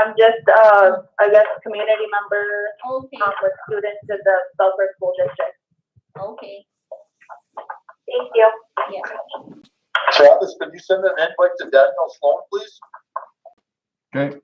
I'm just, I guess, community member Okay, with students in the Belfast School District. okay, Thank you. yeah. Travis, could you send an invite to Daniel Sloan, please? Okay.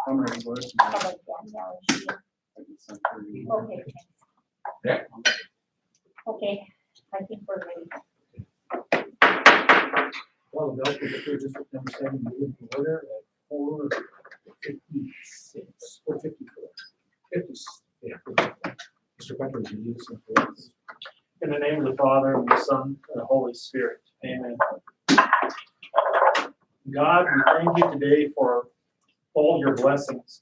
How about Danielle? Is she- Okay. Yeah. Okay, I think we're ready. Well, the Belfast School District number 7 meeting in order at 4:56, 4:54. 56, yeah. 54. Mr. Becker, would you lead us in prayer? In the name of the Father, and the Son, and the Holy Spirit. Amen. God, we thank you today for all your blessings,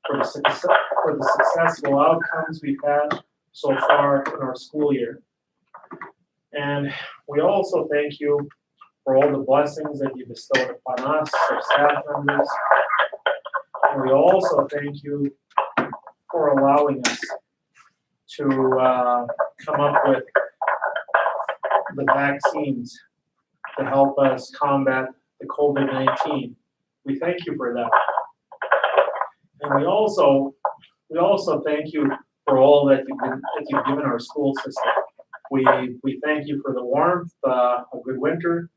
for the successful outcomes we've had so far in our school year. And we also thank you for all the blessings that you bestowed upon us, our staff members. And we also thank you for allowing us to come up with the vaccines to help us combat the COVID-19. We thank you for that. And we also thank you for all that you've given our school system. We thank you for the warmth, a good winter.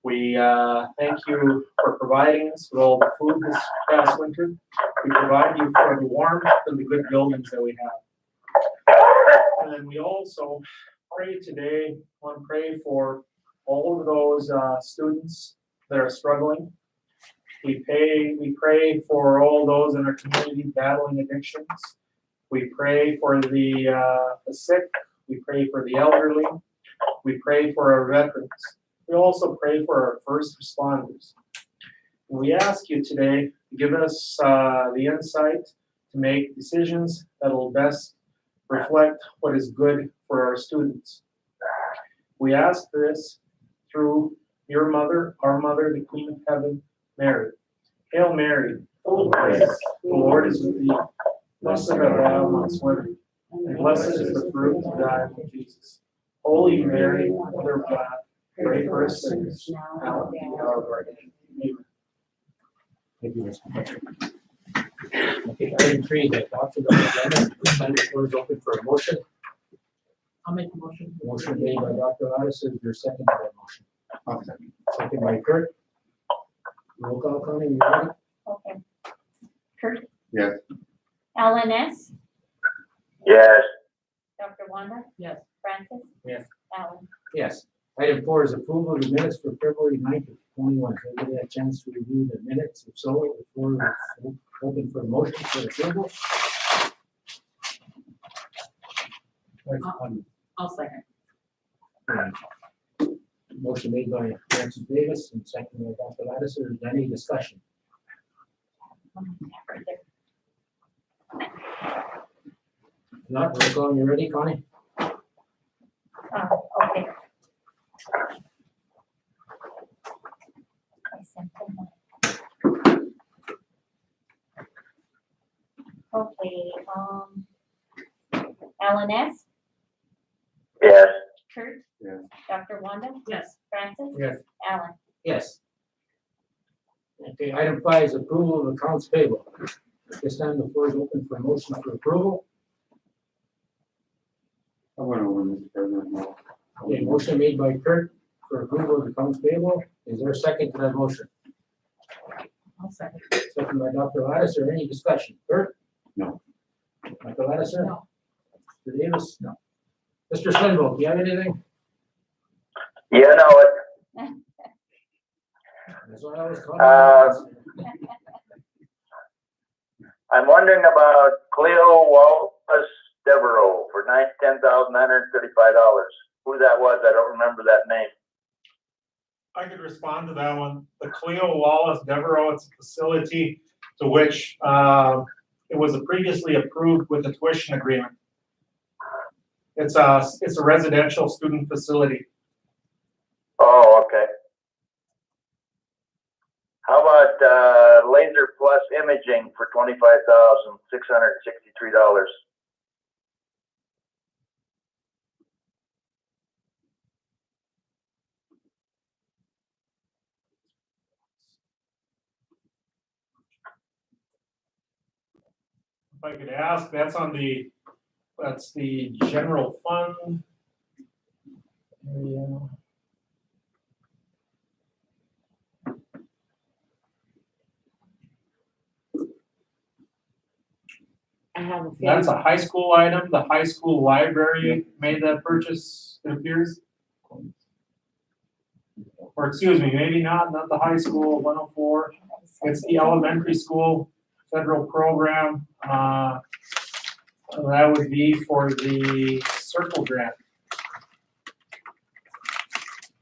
We thank you for providing us with all the food this past winter. We provide you for the warmth and the good buildings that we have. And then we also pray today, want to pray for all of those students that are struggling. We pray for all those in our community battling addictions. We pray for the sick. We pray for the elderly. We pray for our veterans. We also pray for our first responders. And we ask you today to give us the insight to make decisions that will best reflect what is good for our students. We ask this through your mother, our mother, the Queen of Heaven, Mary. Hail Mary, full of grace, the Lord is with thee. Blessed art thou amongst women, and blessed is the fruit of thy womb, Jesus. Holy Mary, Mother of God, pray for us sinners, now and at the hour of our death. Amen. Thank you, Mr. Becker. Okay, item 3, the adoption of the agenda. This time the floor is open for a motion. I'll make a motion. Motion made by Dr. Addison, is there a second to that motion? Second by Kurt. Roll call, Connie, you ready? Okay. Kurt? Yes. LNS? Yes. Dr. Wanda? Yes. Francis? Yes. Alan? Yes. Item 4 is approval of the minutes for February 9th of 21. Has anybody had a chance to review the minutes? If so, the floor is open for a motion for approval. I'll second. Motion made by Francis Davis and seconded by Dr. Ladison. Is there any discussion? Right there. Not, roll call, you ready, Connie? Okay. I sent them one. Okay, LNS? Yes. Kurt? Yes. Dr. Wanda? Yes. Francis? Yes. Alan? Yes. Okay, item 5 is approval of accounts payable. At this time, the floor is open for a motion for approval. I went over, Mr. President. No. Okay, motion made by Kurt for approval of accounts payable. Is there a second to that motion? I'll second. Second by Dr. Ladison. Any discussion? Kurt? No. Dr. Ladison? No. Mr. Davis? No. Mr. Swinville, do you have anything? Yeah, no, it, That's what I was calling. I'm wondering about Cleo Wallace Devereaux for $10,935. Who that was, I don't remember that name. I could respond to that one. The Cleo Wallace Devereaux, it's a facility to which it was previously approved with a tuition agreement. It's a residential student facility. Oh, okay. How about Laser Plus Imaging for $25,663? If I could ask, that's the general fund. area. I have a That's feeling. a high school item. The high school library made that purchase, it appears. Or excuse me, maybe not the high school, 104. It's the elementary school federal program. That would be for the Circle grant.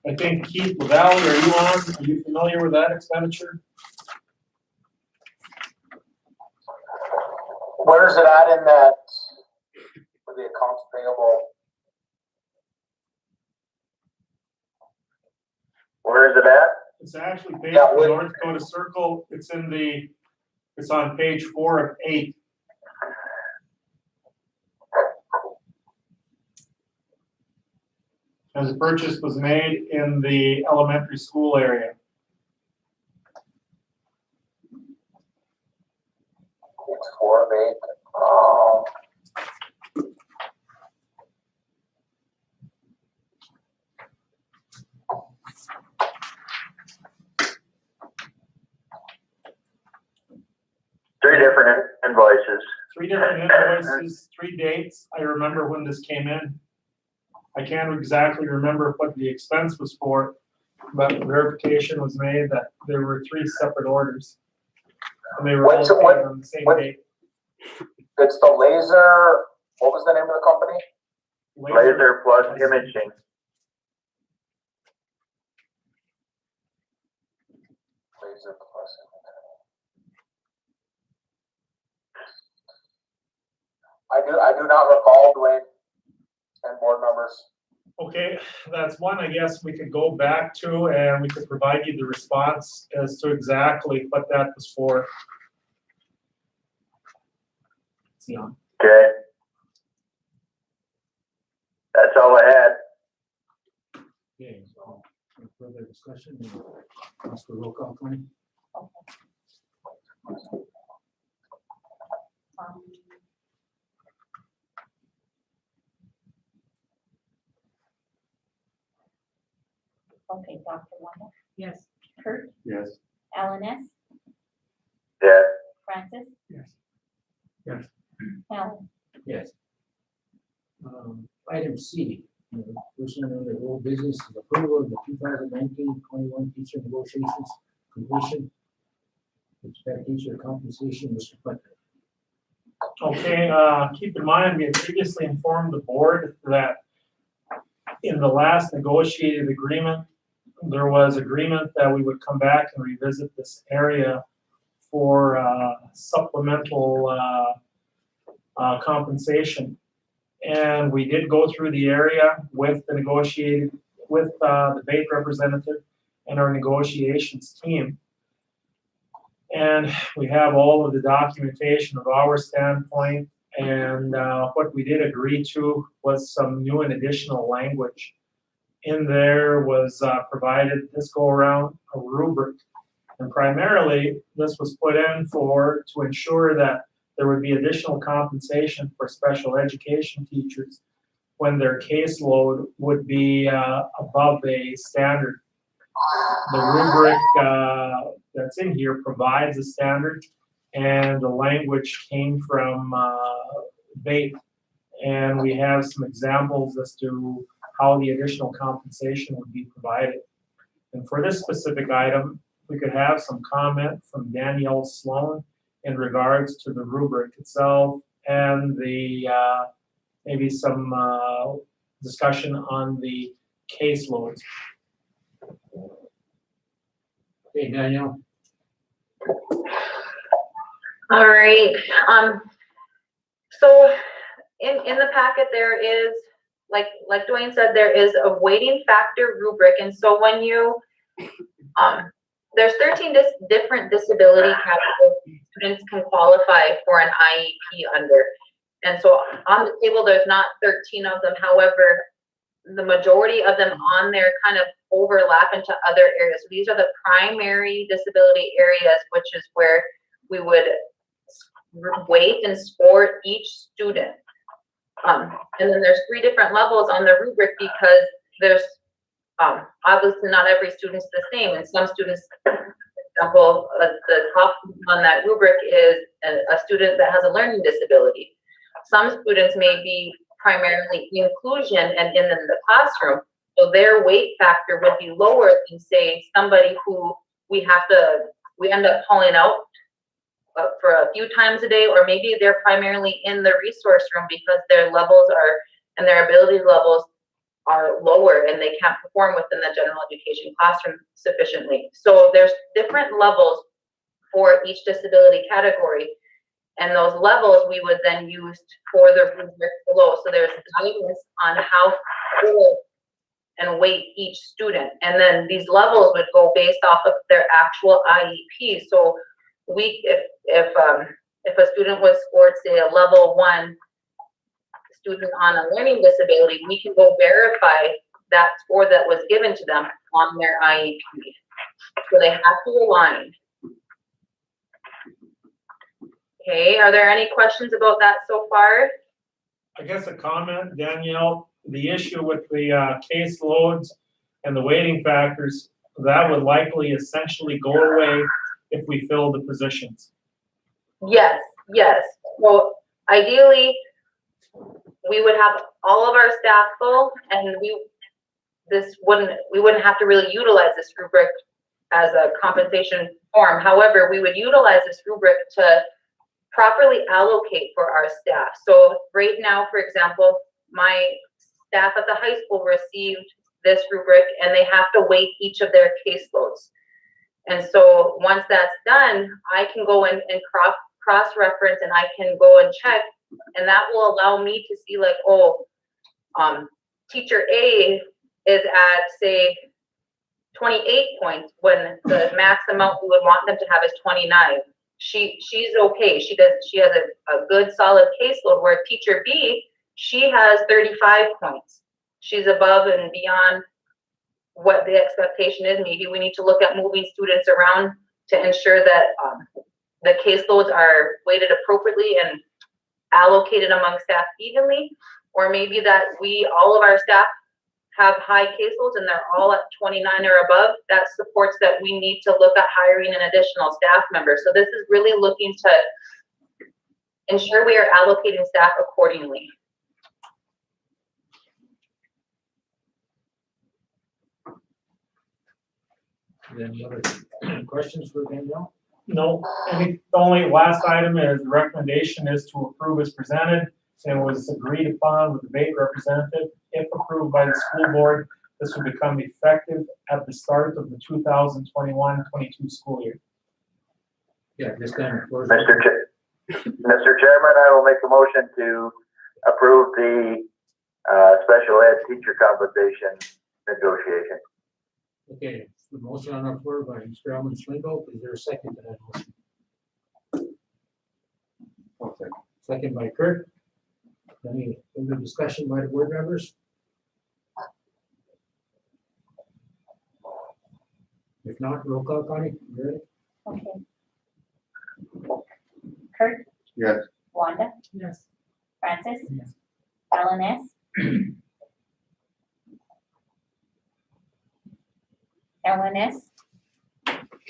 I think Keith Lavalley, are you on? Are you familiar with that expenditure? Where is it at in that, for the accounts payable? Where is it at? It's actually based Yeah, on what- North Dakota Circle. It's on page 4 of 8. And the purchase was made in the elementary school area. It's 4 of 8. Three different invoices. 3 different invoices, 3 dates. I remember when this came in. I can't exactly remember what the expense was for, but verification was made that there were 3 separate orders. And they were all What's it- paid on the same what- date. It's the laser, what was the name of the company? Laser Plus Imaging. Laser Plus. I do not recall, Dwayne, and board members. Okay, that's one, I guess we could go back to and we could provide you the response as to exactly what that was for. See on. Okay. That's all I had. Okay, so no further discussion. Ask for roll call, Connie. Okay, Dr. Wanda, Yes. Kurt, Yes. Alan S., Yeah. Francis, Yes. Yes. Alan. Yes. Item C, first one under old business is approval of the 2019-21 teacher negotiations completion. Expect teacher compensation, Mr. Putnam. Okay, keep in mind, we had previously informed the board that in the last negotiated agreement, there was agreement that we would come back and revisit this area for supplemental compensation. And we did go through the area with the debate representative and our negotiations team. And we have all of the documentation of our standpoint, and what we did agree to was some new and additional language. In there was provided this go around a rubric. And primarily, this was put in to ensure that there would be additional compensation for special education teachers when their caseload would be above a standard. The rubric that's in here provides a standard, and the language came from BATE. And we have some examples as to how the additional compensation would be provided. And for this specific item, we could have some comment from Danielle Sloan in regards to the rubric itself and the, maybe some, discussion on the caseloads. Okay, Danielle, All right, so in the packet, there is, like Dwayne said, there is a weighting factor rubric, and so when you, there's 13 different disability categories students can qualify for an IEP under. And so on the table, there's not 13 of them, however, the majority of them on there kind of overlap into other areas. So these are the primary disability areas, which is where we would weight and score each student. And then there's 3 different levels on the rubric because there's obviously not every student's the same, and some students, for example, the top on that rubric is a student that has a learning disability. Some students may be primarily inclusion and in the classroom, so their weight factor would be lower than, say, somebody who we end up calling out for a few times a day, or maybe they're primarily in the resource room because their levels are, and their ability levels are lower and they can't perform within the general education classroom sufficiently. So there's different levels for each disability category, and those levels we would then use for the rubric below. So there's guidance on how to and weight each student, and then these levels would go based off of their actual IEP. So if a student was scored, say, a level 1 student on a learning disability, we can go verify that score that was given to them on their IEP. So they have to align. Okay, are there any questions about that so far? I guess a comment, Danielle, the issue with the caseloads and the weighting factors, that would likely essentially go away if we fill the positions. Yes, yes. Well, ideally, we would have all of our staff full, and we wouldn't have to really utilize this rubric as a compensation form. However, we would utilize this rubric to properly allocate for our staff. So right now, for example, my staff at the high school received this rubric and they have to weight each of their caseloads. And so once that's done, I can go in and cross-reference, and I can go and check, and that will allow me to see, like, oh, teacher A is at, say, 28 points when the max amount we would want them to have is 29. She's okay. She has a good solid caseload, where teacher B, she has 35 points. She's above and beyond what the expectation is. Maybe we need to look at moving students around to ensure that the caseloads are weighted appropriately and allocated among staff evenly, or maybe that all of our staff have high caseloads and they're all at 29 or above. That supports that we need to look at hiring an additional staff member. So this is really looking to ensure we are allocating staff accordingly. any other questions for Danielle? No, the only last item is the recommendation is to approve as presented and was agreed upon with the debate representative. If approved by the school board, this will become effective at the start of the 2021-22 school year. Yeah, this time, of course. Mr. Chairman, I will make a motion to approve the special ed teacher compensation negotiation. Okay, the motion on the floor by Mr. Alman Swingle. Is there a second to that motion? Second by Kurt. Any further discussion by the board members? If not, roll call, Connie. You ready? Okay. Kurt? Yes. Wanda? Yes. Francis? Yes. LNS? LNS?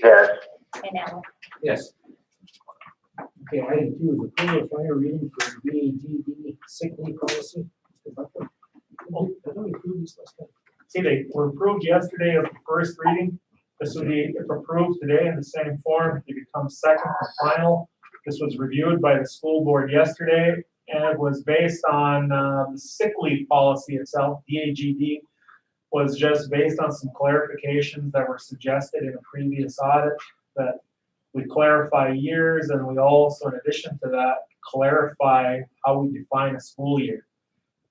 Yes. And Ellen? Yes. Okay, item 2 is approval of final reading for BAGB sick leave policy. Mr. Butler. Oh, I thought we approved this last time. See, they were approved yesterday as the first reading. This will be, if approved today in the same form, it becomes second and final. This was reviewed by the school board yesterday, and it was based on the sick leave policy itself. DAGD was just based on some clarifications that were suggested in a previous audit, that we clarify years, and we also, in addition to that, clarify how we define a school year.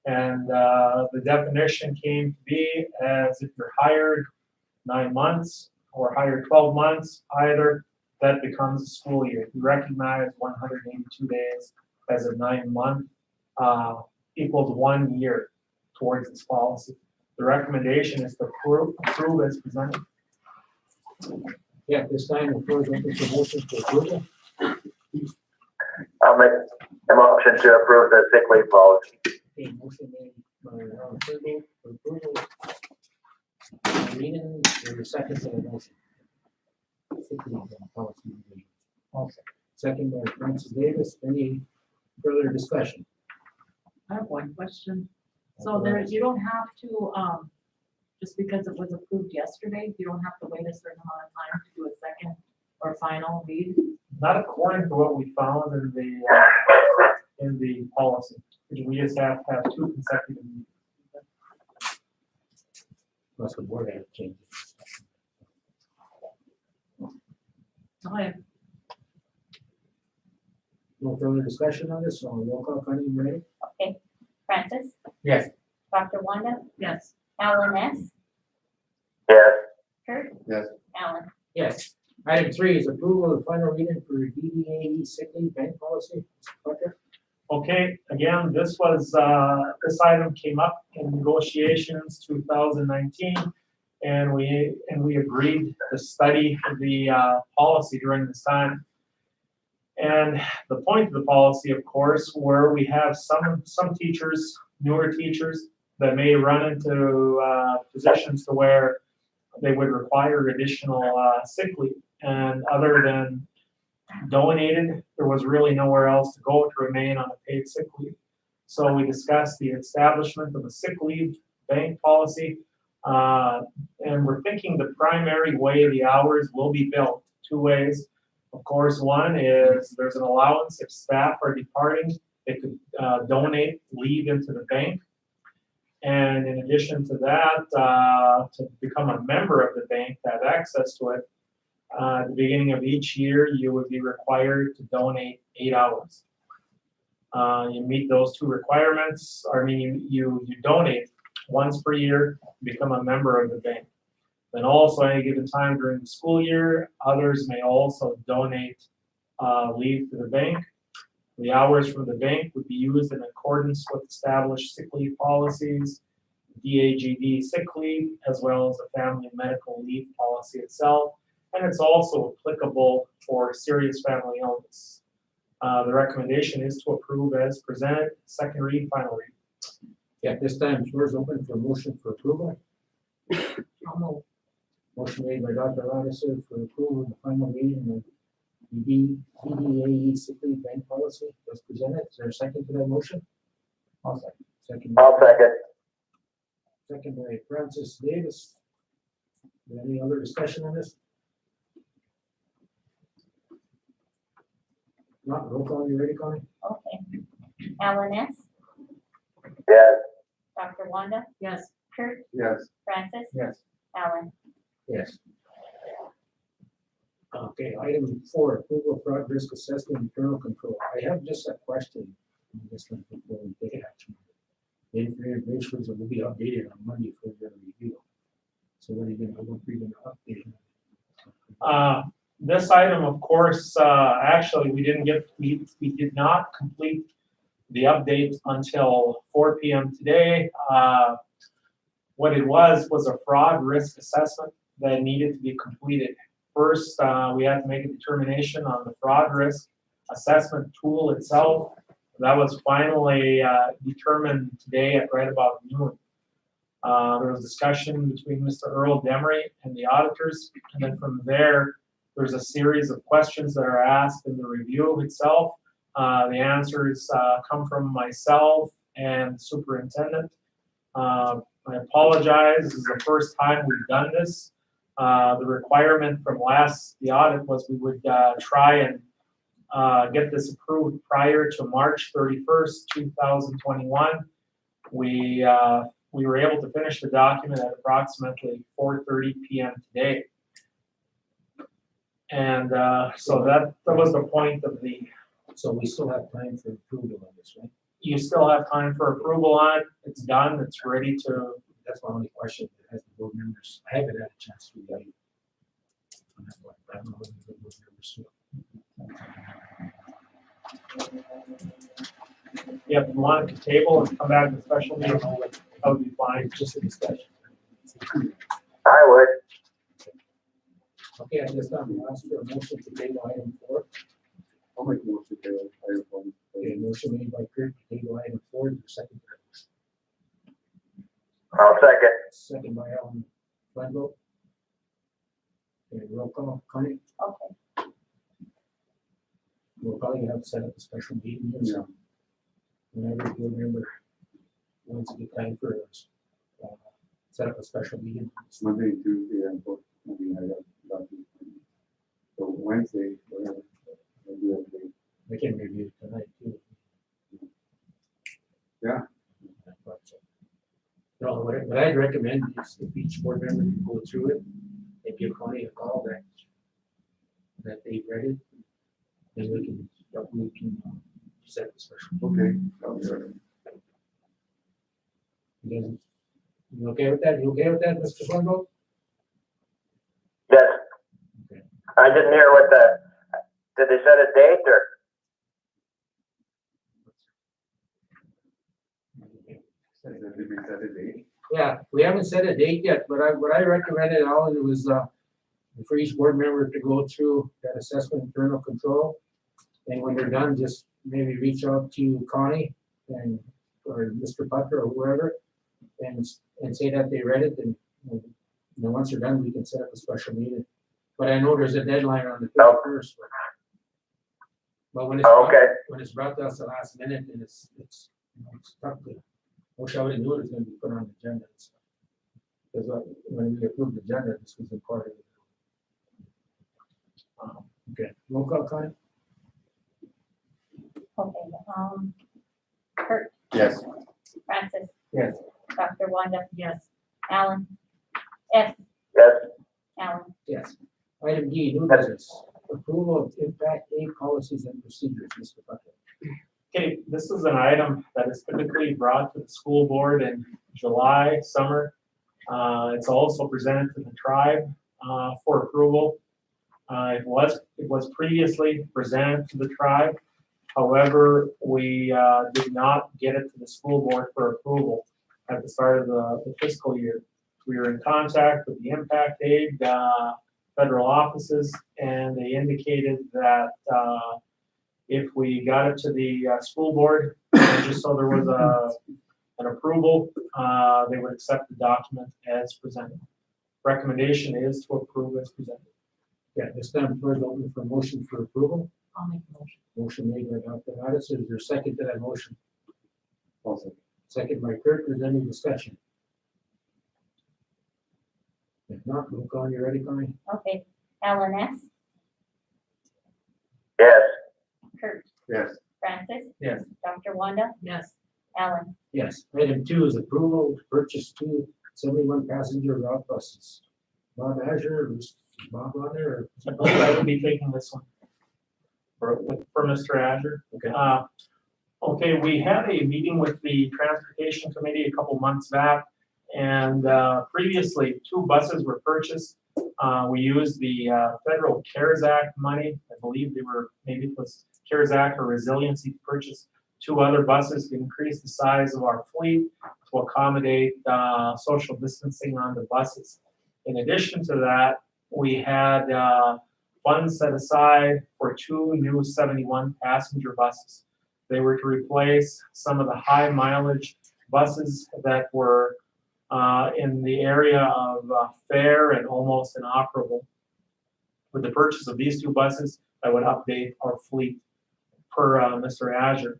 And the definition came to be as if you're hired 9 months or hired 12 months, either, that becomes a school year. We recognize 182 days as a 9-month equals 1 year towards this policy. The recommendation is to approve as presented. Yeah, this time the floor is open for motion for approval. I'll make a motion to approve the sick leave policy. Okay, motion made by Alan Turbo for approval. Reading, there is second to the motion. Sick leave policy revision. Also, second by Francis Davis. Any further discussion? I have one question. So there, you don't have to, just because it was approved yesterday, you don't have to wait a certain amount of time to do a second or final read? Not according to what we found in the policy. We just have to have 2 consecutive meetings. Unless the board had changed it. Okay. No further discussion on this, so roll call, Connie, you ready? Okay, Francis, Yes. Dr. Wanda, Yes. Alan S., Yes. Kurt. Yes. Alan. Yes. Item 3 is approval of final reading for DDAE sick leave bank policy. Mr. Clark? Okay, again, this item came up in negotiations 2019, and we agreed to study the policy during this time. And the point of the policy, of course, where we have some teachers, newer teachers, that may run into positions to where they would require additional sick leave. And other than donated, there was really nowhere else to go to remain on a paid sick leave. So we discussed the establishment of a sick leave bank policy. And we're thinking the primary way the hours will be built 2 ways. Of course, one is there's an allowance if staff are departing, they could donate leave into the bank. And in addition to that, to become a member of the bank, to have access to it, at the beginning of each year, you would be required to donate 8 hours. You meet those 2 requirements, you donate once per year, become a member of the bank. Then also, at any given time during the school year, others may also donate leave to the bank. The hours from the bank would be used in accordance with established sick leave policies, DAGD sick leave, as well as the family medical leave policy itself. And it's also applicable for serious family illness. The recommendation is to approve as presented, second read, final read. Yeah, this time the floor is open for motion for approval. I'll move. Motion made by Dr. Ladison for approval of the final reading of the DDAE sick leave bank policy as presented. Is there a second to that motion? I'll second. I'll second. Second by Francis Davis. Any other discussion on this? Not roll call, you ready, Connie? Okay. Alan S., Yes. Dr. Wanda, Yes. Kurt, Yes. Francis, Yes. Alan. Yes. Okay, item 4, approval of fraud risk assessment and internal control. I have just a question on this one before we take action. The information will be updated on Monday for your review. So what are you going to update? This item, of course, actually, we did not complete the update until 4 p.m. today. What it was a fraud risk assessment that needed to be completed. First, we had to make a determination on the fraud risk assessment tool itself. That was finally determined today at right about noon. There was discussion between Mr. Earl Demery and the auditors, and then from there's a series of questions that are asked in the review itself. The answers come from myself and the superintendent. I apologize, this is the first time we've done this. The requirement from the audit was we would try and get this approved prior to March 31st, 2021. We were able to finish the document at approximately 4:30 p.m. today. And so that was the point of the, So we still have time for approval on this, right? you still have time for approval on it. It's done, it's ready to, That's my only question. As the board members, I haven't had a chance to read it. I don't know whether the board members if you want to table and come back to special meeting, that would be fine. It's just a discussion. I would. Okay, I just ask for a motion to table item 4. I'll make a motion to item 4. Okay, motion made by Kurt to table item 4, your second. I'll second. Second by Alan Flando. Okay, roll call, Connie, Okay, we'll probably have to set up a special meeting here, so. Whenever the board member wants to get time for us, set up a special meeting. Monday, Tuesday, and both. I mean, I got doctor's appointment. So Wednesday, whatever. I'll do it today. We can review it tonight too. Yeah. No, what I'd recommend is if each board member can go through it and give Connie a call that they've read it, then we can set the special. Okay. I'll be ready. You okay with that? You okay with that, Mr. Swinbo? Yes. Okay. I didn't hear did they set a date or? Did we set a date? Yeah, we haven't set a date yet, but what I recommended, Alan, was for each board member to go through that assessment internal control. And when they're done, just maybe reach out to Connie or Mr. Butler or whoever and say that they read it, and once they're done, we can set up a special meeting. But I know there's a deadline on the 31st. But when it's brought to us the last minute, and it's tough to, wish I would have knew it was gonna be put on the agenda and stuff. Because when we approved the agenda, this was important. Okay, roll call, Connie? okay, Kurt, Yes. Francis, Yes. Dr. Wanda, Yes. Alan, yes, Yes. Alan, Yes. Item D, new business, approval of impact aid policies and procedures, Mr. Butler. okay, this is an item that is typically brought to the school board in July, summer. It's also presented to the tribe for approval. It was previously presented to the tribe. However, we did not get it to the school board for approval at the start of the fiscal year. We were in contact with the impact aid federal offices, and they indicated that if we got it to the school board, just so there was an approval, they would accept the document as presented. Recommendation is to approve as presented. Yeah, this time, the floor is open for motion for approval. I'll make a motion. Motion made by Dr. Addis, is there a second to that motion? Also. Second by Kurt, is there any discussion? If not, roll call, you ready, Connie? okay, Alan S, Yes. Kurt, Yes. Francis, Yes. Dr. Wanda, Yes. Alan, Yes. Item 2 is approval to purchase 2 71 passenger route buses. Bob Azure, is Bob on there? Or- I believe I will be taking this one for Mr. Azure. Okay. Okay, we had a meeting with the Transportation Committee a couple months back, and previously 2 buses were purchased. We used the federal CARES Act money. I believe maybe it was CARES Act or resiliency to purchase 2 other buses to increase the size of our fleet to accommodate social distancing on the buses. In addition to that, we had funds set aside for 2 new 71 passenger buses. They were to replace some of the high mileage buses that were in the area of fair and almost inoperable. With the purchase of these 2 buses, that would update our fleet per Mr. Azure.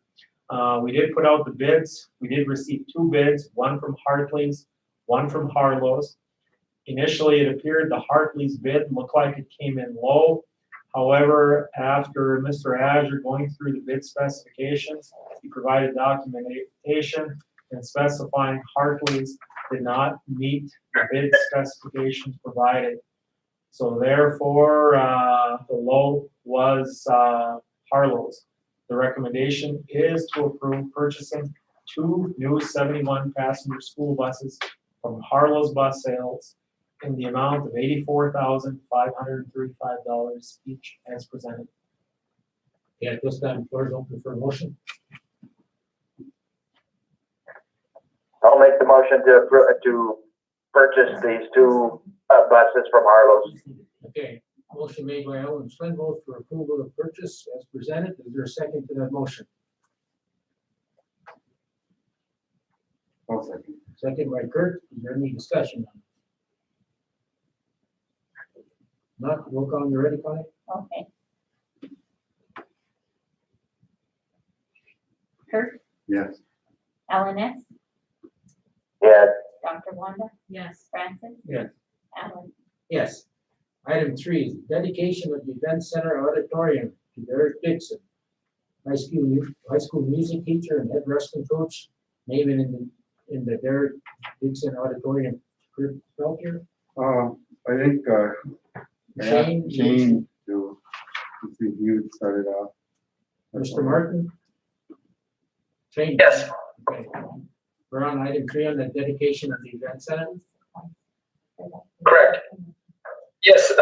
We did put out the bids. We did receive 2 bids, one from Hartley's, one from Harlow's. Initially, it appeared the Hartley's bid looked like it came in low. However, after Mr. Azure going through the bid specifications, he provided documentation and specifying Hartley's did not meet the bid specifications provided. So therefore, the low was Harlow's. The recommendation is to approve purchasing 2 new 71 passenger school buses from Harlow's Bus Sales in the amount of $84,535 each as presented. Yeah, at this time, floor is open for a motion. I'll make the motion to purchase these 2 buses from Harlow's. Okay, motion made by Alderman Slinville for approval of purchase as presented. Is there a second to that motion? I'll second. Second by Kurt. Is there any discussion on it? Not, roll call, you ready, Connie? Okay. Kurt, Yes. Alan S., Yes. Dr. Wanda, Yes. Francis. Yes. Alan. Yes. Item 3, dedication of the event center auditorium to Derek Dixon, high school music teacher and head wrestling coach, naming in the Derek Dixon auditorium. Kurt Felker, I think, Shane. Shane to see if you started off. Mr. Martin. Shane. Yes. Okay. We're on item 3 on the dedication of the event center. Correct. Yes,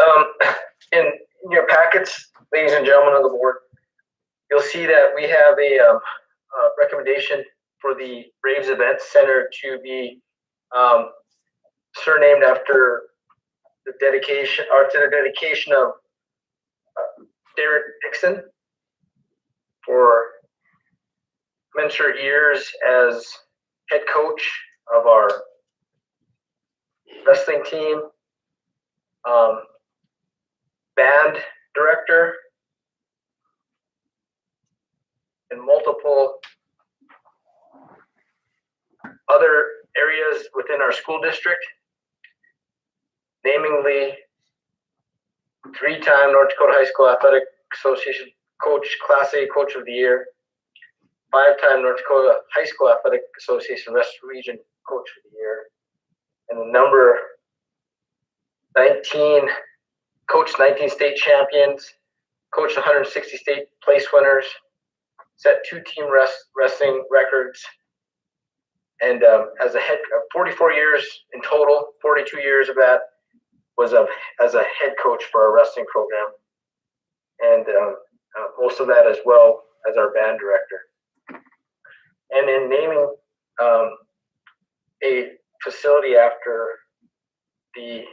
in your packets, ladies and gentlemen of the board, you'll see that we have a recommendation for the Braves Event Center to be surnamed after the dedication, or to the dedication of Derek Dixon for commensurate years as head coach of our wrestling team, band director, and multiple other areas within our school district, namely 3-time North Dakota High School Athletic Association coach, Class A Coach of the Year, 5-time North Dakota High School Athletic Association West Region Coach of the Year, and the number 19, coached 19 state champions, coached 160 state place winners, set 2 team wrestling records, and as a head, 44 years in total, 42 years of that was as a head coach for our wrestling program, and most of that as well as our band director. And in naming a facility after the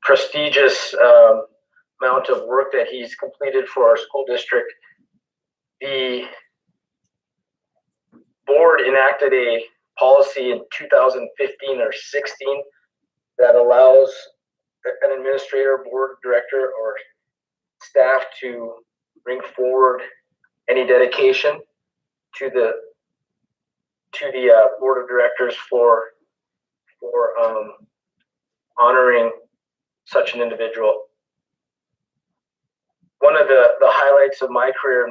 prestigious amount of work that he's completed for our school district, the board enacted a policy in 2015 or 16 that allows an administrator, board director, or staff to bring forward any dedication to the board of directors for honoring such an individual. One of the highlights of my career,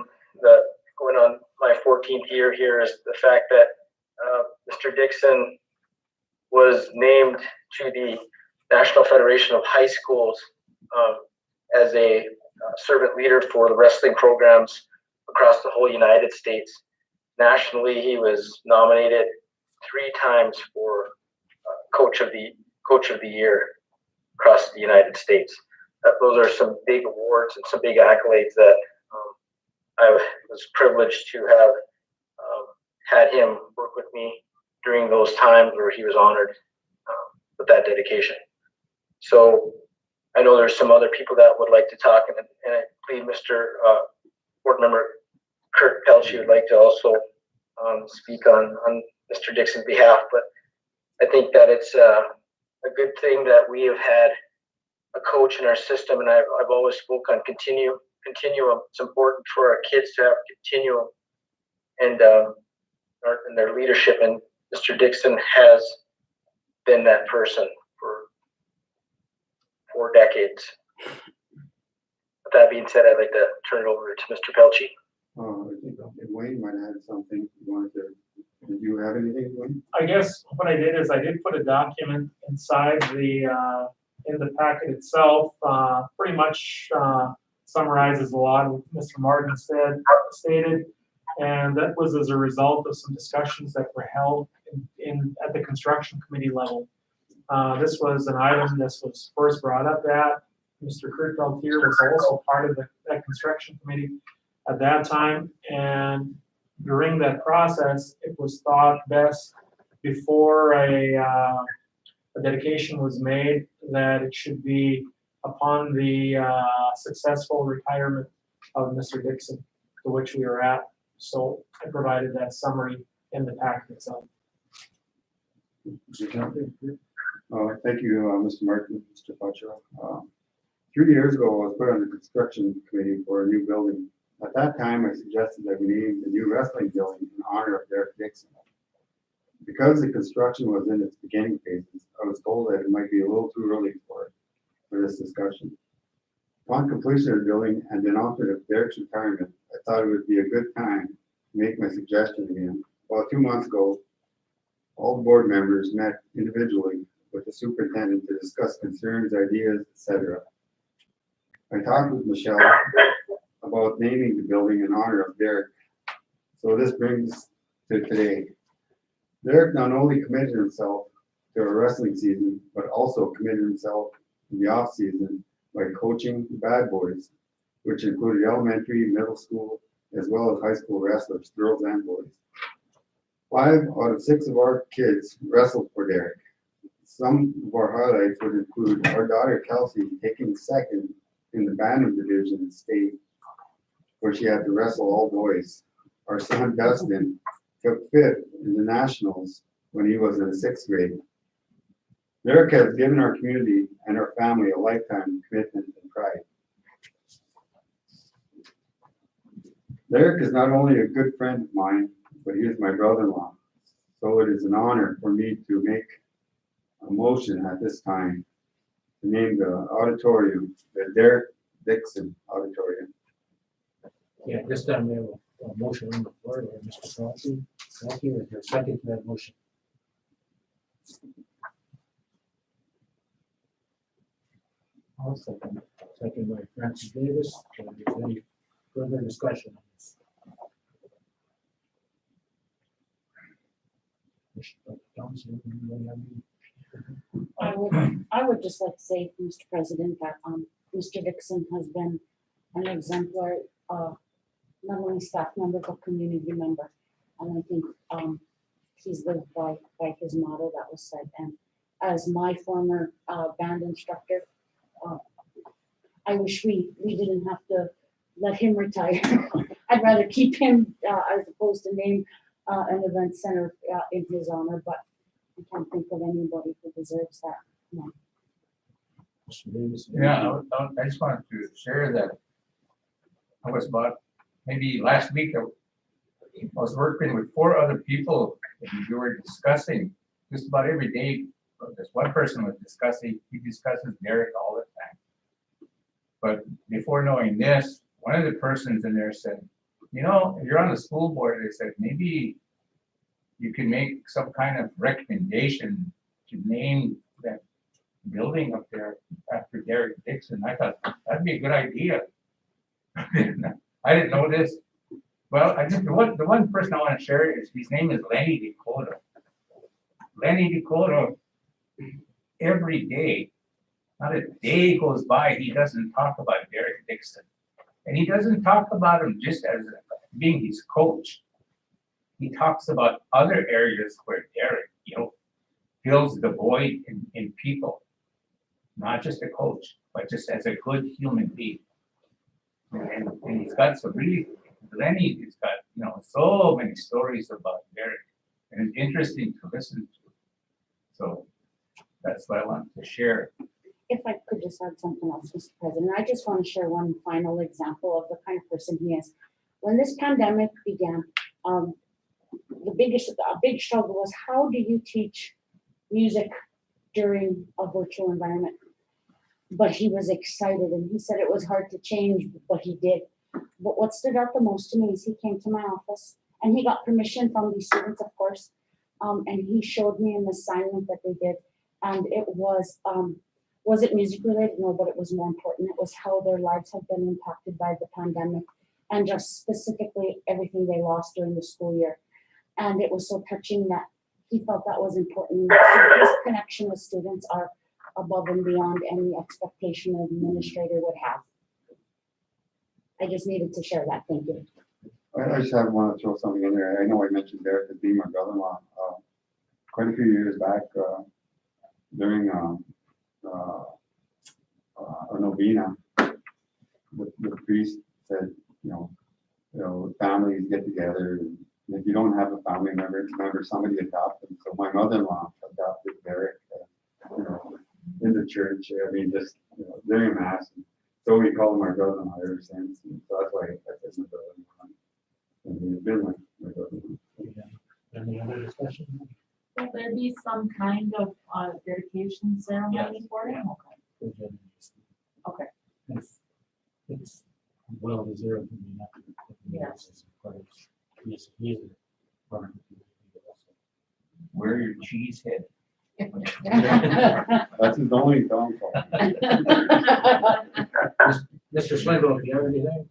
going on my 14th year here, is the fact that Mr. Dixon was named to the National Federation of High Schools as a servant leader for the wrestling programs across the whole United States. Nationally, he was nominated 3 times for Coach of the Year across the United States. Those are some big awards and some big accolades that I was privileged to have had him work with me during those times where he was honored with that dedication. So I know there's some other people that would like to talk, and I believe Mr. Board Member Kurt Pelch would like to also speak on Mr. Dixon's behalf, but I think that it's a good thing that we have had a coach in our system, and I've always spoke on continuum. It's important for our kids to have continuum and their leadership, and Mr. Dixon has been that person for 4 decades. With that being said, I'd like to turn it over to Mr. Pelchi. I think Wayne might have something you wanted to, did you have anything, Wayne? I guess what I did is I did put a document inside the, in the packet itself, pretty much, summarizes a lot of what Mr. Martin stated. And that was as a result of some discussions that were held at the construction committee level. This was an item that was first brought up at, Mr. Kurt Peltier was also part of that construction committee at that time. And during that process, it was thought best before a dedication was made that it should be upon the successful retirement of Mr. Dixon, to which we are at. So I provided that summary in the packet itself. Thank you, Mr. Martin, Mr. Pacho. 3 years ago, I was put on the construction committee for a new building. At that time, I suggested that we name the new wrestling building in honor of Derek Dixon. Because the construction was in its beginning phases, I was told that it might be a little too early for this discussion. Upon completion of the building and the announcement of Derek's retirement, I thought it would be a good time to make my suggestion again. About 2 months ago, all board members met individually with the superintendent to discuss concerns, ideas, etc. I talked with Michelle about naming the building in honor of Derek. So this brings to today. Derek not only committed himself to a wrestling season, but also committed himself in the off season by coaching the Bad Boys, which included elementary, middle school, as well as high school wrestlers, girls and boys. 5 out of 6 of our kids wrestled for Derek. Some of our highlights would include our daughter Kelsey taking second in the Bantam division state, where she had to wrestle all boys. Our son Dustin took 5th in the nationals when he was in the 6th grade. Derek has given our community and our family a lifetime commitment and pride. Derek is not only a good friend of mine, but he is my brother-in-law. So it is an honor for me to make a motion at this time to name the auditorium the Derek Dixon Auditorium. Yeah, this time we have a motion on the floor, Mr. Peltier. Thank you. Is there a second to that motion? I'll second. Second by Francis Davis. Is there any further discussion on this? I would just like to say, Mr. President, that Mr. Dixon has been an exemplar, not only staff member, but community member. And I think he's lived by his motto that was said. And as my former band instructor, I wish we didn't have to let him retire. I'd rather keep him as opposed to name an event center in his honor, but I can't think of anybody who deserves that. No. Mr. Davis? Yeah, I just wanted to share that I was about, maybe last week, I was working with 4 other people and we were discussing just about every day. This one person was discussing, he discusses Derek all the time. But before knowing this, one of the persons in there said, you know, if you're on the school board, they said, maybe you can make some kind of recommendation to name that building up there after Derek Dixon. I thought that'd be a good idea. I didn't know this. Well, I just the one person I want to share is his name is Lenny Dakota. Lenny Dakota, every day, not a day goes by he doesn't talk about Derek Dixon. And he doesn't talk about him just as being his coach. He talks about other areas where Derek, fills the void in people. Not just a coach, but just as a good human being. And he's got some really, Lenny has got, so many stories about Derek. And it's interesting to listen to. So that's what I wanted to share. If I could just add something else, Mr. President, I just want to share one final example of the kind of person he is. When this pandemic began, a big struggle was, how do you teach music during a virtual environment? but he was excited and he said it was hard to change, but he did. But what stood out the most to me is he came to my office and he got permission from these students, of course. And he showed me an assignment that they did. And it was it music related? No, but it was more important. It was how their lives have been impacted by the pandemic and just specifically everything they lost during the school year. And it was so touching that he felt that was important. So his connection with students are above and beyond any expectation an administrator would have. I just needed to share that. Thank you. I just want to throw something in there. I know I mentioned Derek as being my brother-in-law. Quite a few years back, during a novena, the priest said, families get together, and if you don't have a family member, somebody adopt them. So my mother-in-law adopted Derek, in the church. I mean, just during mass. So we call him my brother-in-law ever since. And so that's why I said my brother-in-law. And he's been my brother-in-law. Any other discussion? Will there be some kind of dedication ceremony for him? Okay. It's well deserved. Yes. He's a part of the community also. Wear your cheese head. That's his only downfall. Mr. Swindle, do you have anything?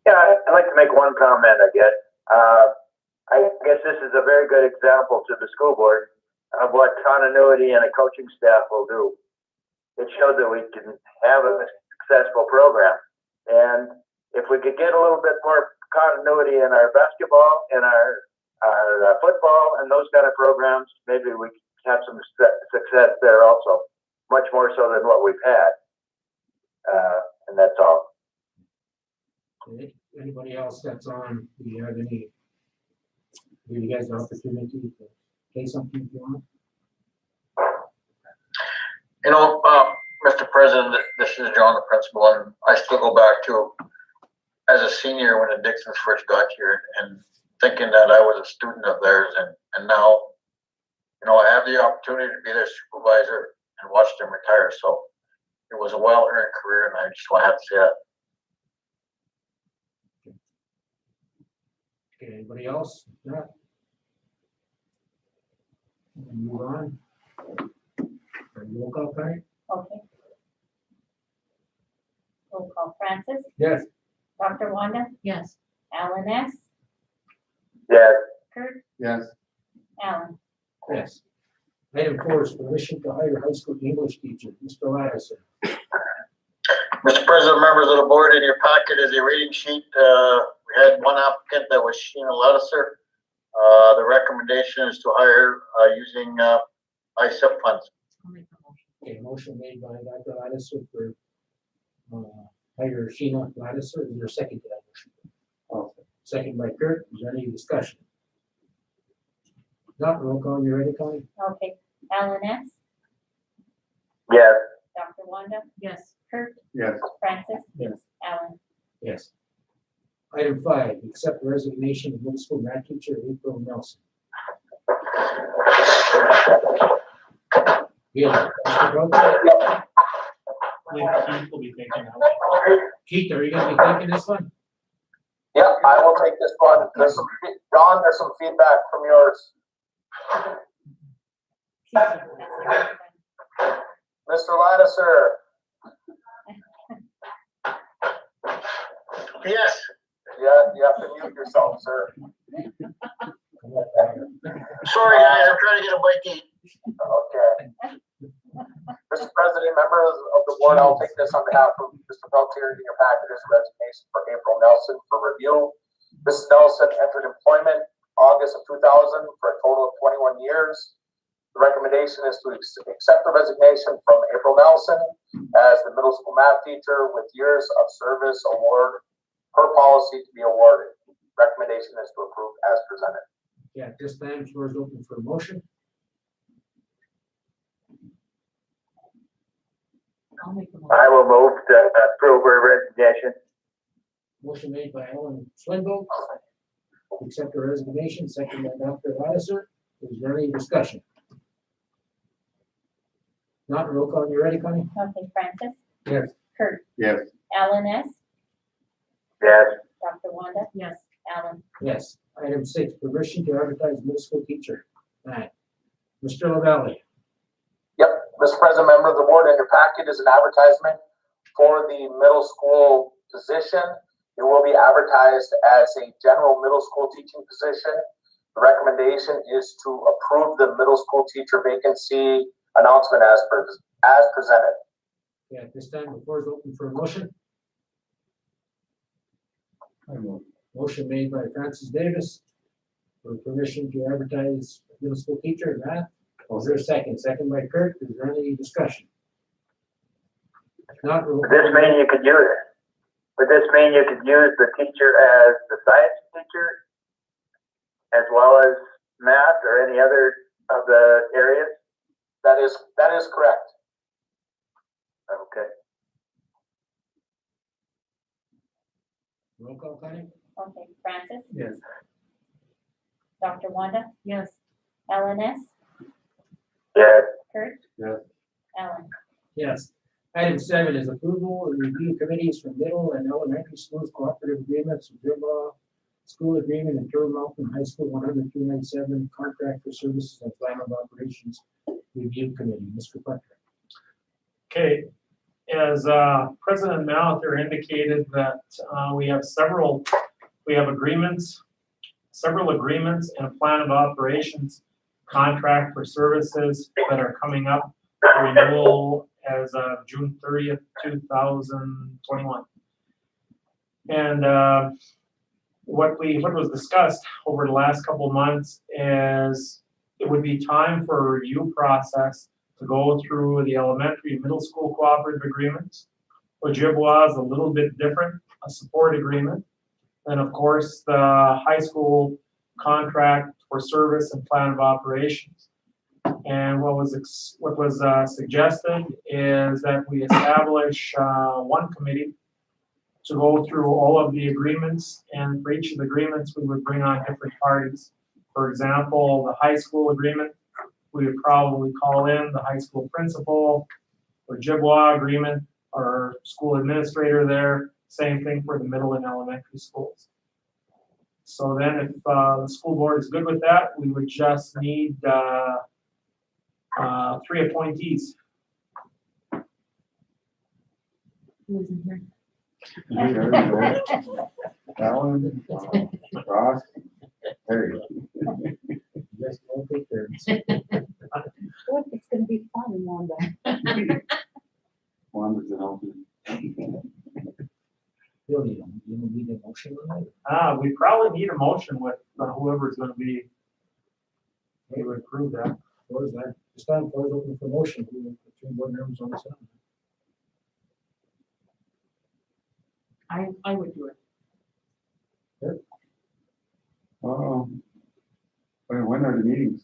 Yeah, I'd like to make one comment, I guess. I guess this is a very good example to the school board of what continuity and a coaching staff will do. It showed that we can have a successful program. And if we could get a little bit more continuity in our basketball and our football and those kind of programs, maybe we could have some success there also, much more so than what we've had. And that's all. Okay. Anybody else that's on, do you have any, give you guys the opportunity to say something if you want? Mr. President, this is John, the principal, and I still go back to as a senior when the Dixons first got here and thinking that I was a student of theirs, and now, I have the opportunity to be their supervisor and watch them retire. So it was a well-earned career, and I just want to have to say that. Okay, anybody else? Yeah. Move on. Roll call, Patty? Okay. Roll call. Francis, Yes. Dr. Wanda, Yes. Alan S., Yes. Kurt, Yes. Alan. Yes. Item 4 is permission to hire high school English teacher, Mr. Lattiser. Mr. President, members of the board, in your packet is a rating sheet. We had one applicant that was Sheena Lattiser. The recommendation is to hire using ISEP funds. I'll make the motion. Okay, motion made by Dr. Lattiser for hire Sheena Lattiser. Is there a second to that motion? Okay. Second by Kurt. Is there any discussion? Not roll call. You ready, Connie? Okay. Alan S., Yes. Dr. Wanda, Yes. Kurt, Yes. Francis. Yes. Alan. Yes. Item 5, accept the resignation of middle school math teacher April Nelson. Yeah, Mr. Brogan? Keith will be thinking that. Keith, are you gonna be taking this one? Yeah, I will take this one. John, there's some feedback from yours. Mr. Lattiser. Yes. Yeah, you have to mute yourself, sir. Sorry, guys, I'm trying to get a bite to eat. Okay. Mr. President, members of the board, I'll take this on behalf of Mr. Peltier in your packages resignation for April Nelson for review. Mrs. Nelson entered employment August of 2000 for a total of 21 years. The recommendation is to accept the resignation from April Nelson as the middle school math teacher with years of service award per policy to be awarded. Recommendation is to approve as presented. Yeah, at this time, floor is open for a motion. I'll make the motion. I will move to approve her resignation. Motion made by Alan Swingle. Accept the resignation, second by Dr. Lattiser. Is there any discussion? Not roll call, you ready, Connie? Okay, Francis, Yes. Kurt, Yes. Alan S., Yes. Dr. Wanda, Yes. Alan. Yes. Item 6, permission to advertise middle school teacher. Matt. Mr. LaValle. Yep, Mr. President, member of the board, in your packet is an advertisement for the middle school position. It will be advertised as a general middle school teaching position. The recommendation is to approve the middle school teacher vacancy announcement as presented. Yeah, at this time, the floor is open for a motion. I move. Motion made by Francis Davis for permission to advertise middle school teacher. Matt. Is there a second? Second by Kurt. Is there any discussion? If not, roll Would this call. mean you could use, would this mean you could use the teacher as the science teacher as well as math or any other of the areas? That is correct. Okay. Roll call, Connie? Okay, Francis, Yes. Dr. Wanda, Yes. Alan S., Yes. Kurt, Yes. Alan. Yes. Item 7 is approval and review committees for middle and elementary schools cooperative agreements, River School Agreement, and Turtle Mountain High School 100-297 contract for services and plan of operations review committee. Mr. Butler. Okay, as President Malater indicated that we have several agreements and a plan of operations contract for services that are coming up for renewal as of June 30th, 2021. And what was discussed over the last couple of months is it would be time for a review process to go through the elementary and middle school cooperative agreements. Ojibwa is a little bit different, a support agreement. And of course, the high school contract for service and plan of operations. And what was suggested is that we establish one committee to go through all of the agreements, and for each of the agreements, we would bring on different parties. For example, the high school agreement, we would probably call in the high school principal, Ojibwa agreement, our school administrator there, same thing for the middle and elementary schools. So then if the school board is good with that, we would just need 3 appointees. Who's in here? Alan, Ross, Harry. Yes, all take turns. Look, it's gonna be fun, Wanda. Wanda's an alternate. You don't need a motion on that? We probably need a motion with whoever's gonna be, we would approve that. Or is that, this time, floor is open for motion. Between board members on this one. I would do it. When are the meetings?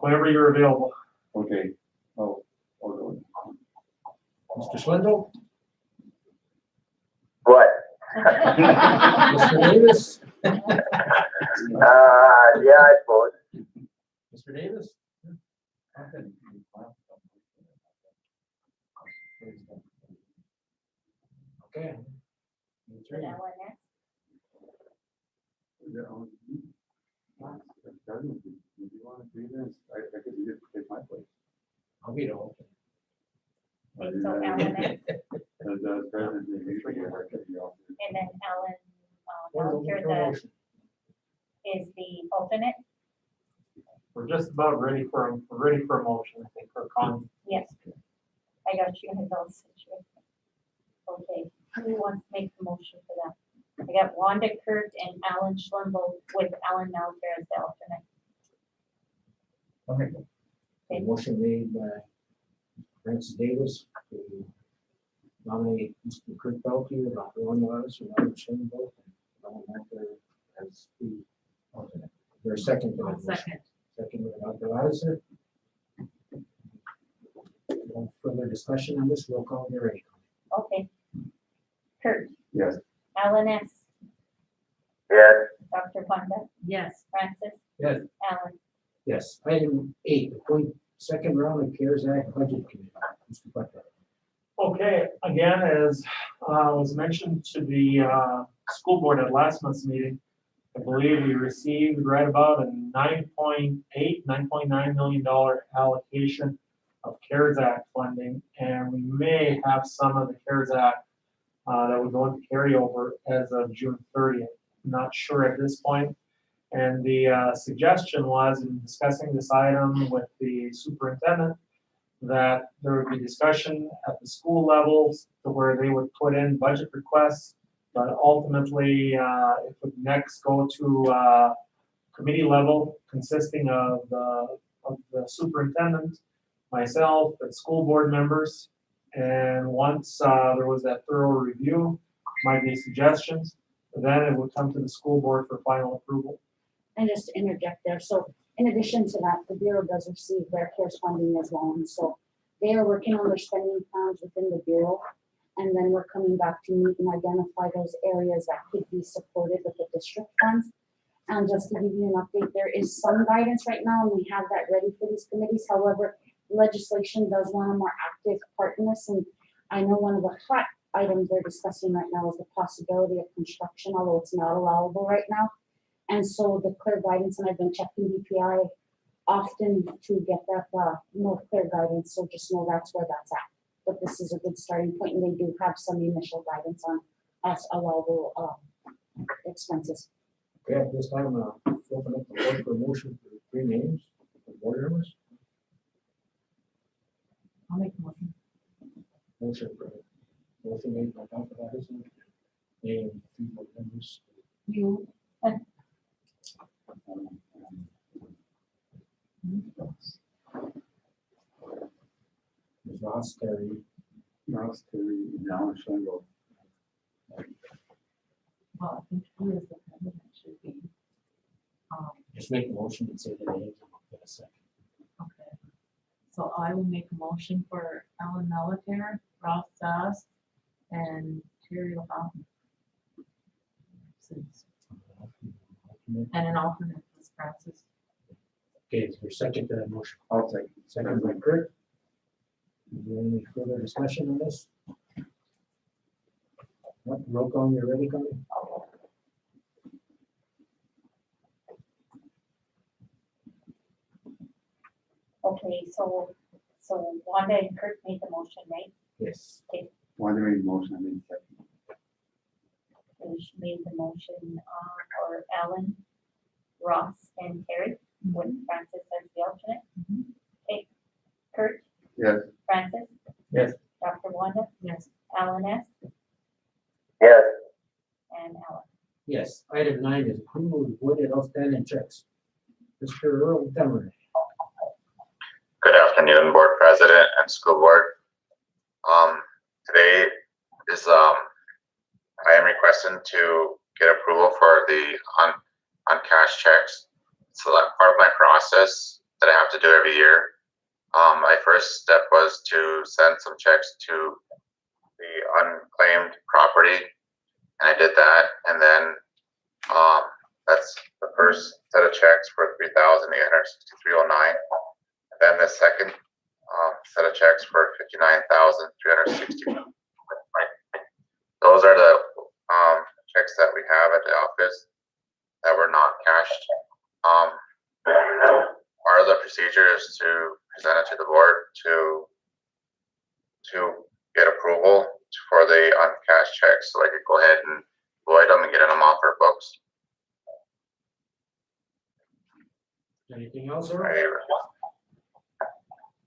Whenever you're available. Okay. Oh, hold on. Mr. Swindle? What? Mr. Davis? Yeah, I suppose. Mr. Davis? Okay. With Alan S., Do you want to do this? I could you just take my place. I'll be the alternate. okay, so Alan S., As president, you usually get our deputy alternate. and then Alan, Floor is open Malater for a motion. is the alternate. We're just about ready for a motion, I think, for a con. Yes, I got you in those situations. Okay, who wants to make the motion for that? I got Wanda, Kurt, and Alan Schlimbel with Alan Malater as the alternate. Okay. A motion made by Francis Davis to nominate Mr. Kurt Pelkey, Dr. Ron Morris, and Robert Schoenberg, and Alan Hacker as the alternate. Is there a second to that I'll motion? second. Second by Dr. Ladison. No further discussion on this, roll call, get ready. Okay. Kurt, Yes. Alan S., Yes. Dr. Wanda, Yes. Francis, Yes. Alan. Yes. Item 8, second round of CARES Act budget committee. Mr. Butler. Okay, again, as was mentioned to the school board at last month's meeting, I believe we received right about a $9.9 million allocation of CARES Act funding, and we may have some of the CARES Act that would go into carryover as of June 30th. Not sure at this point. And the suggestion was, in discussing this item with the superintendent, that there would be discussion at the school levels to where they would put in budget requests, but ultimately it would next go to committee level consisting of the superintendent, myself, the school board members, and once there was that thorough review, might be suggestions, then it would come to the school board for final approval. And just to interject there, so in addition to that, the Bureau does receive their CARES funding as well, and so they are working on their spending plans within the Bureau, and then we're coming back to meet and identify those areas that could be supported with the district funds. And just to give you an update, there is some guidance right now, and we have that ready for these committees. However, legislation does want a more active part in this, and I know one of the hot items they're discussing right now is the possibility of construction, although it's not allowable right now. And so the clear guidance, and I've been checking DPI often to get that more clear guidance, so just know that's where that's at. But this is a good starting point, and they do have some initial guidance on us allowable expenses. Okay, at this time, open up the board for a motion for 3 names of board members. I'll make a motion. Motion made by Dr. Addison, named 3 board members. You. Ms. Ross, Terry, and Alan Schlengo. Well, I think he is the president, should be. just make the motion and say the names in a second. Okay. So I will make a motion for Alan Melitaire, Ralph Sass, and Terry LaFountain. And an alternate is Francis. Okay, is there a second to that motion? I'll take it. Second by Kurt. Is there any further discussion on this? What, roll call, you ready, Connie? Okay, so Wanda and Kurt made the motion, right? Yes. Okay, Wanda made the motion, I made the second. Trish made the motion for Alan, Ross, and Terry, with Francis as the alternate. Okay, Kurt, Yes. Francis? Yes. Dr. Wanda? Yes. Alan S. Yes. And Alan. Yes. Item 9 is approval of voided outstanding checks. Mr. Earl Demery. Good afternoon, Board President and School Board. Today is I am requesting to get approval for the on cash checks. So that part of my process that I have to do every year. My first step was to send some checks to the unclaimed property, and I did that. And then that's the first set of checks for $3,863.09. And then the second set of checks for $59,360. Those are the checks that we have at the office that were not cashed. Part of the procedure is to present it to the board to get approval for the uncashed checks, so I could go ahead and void them and get them off our books. Anything else, Earl?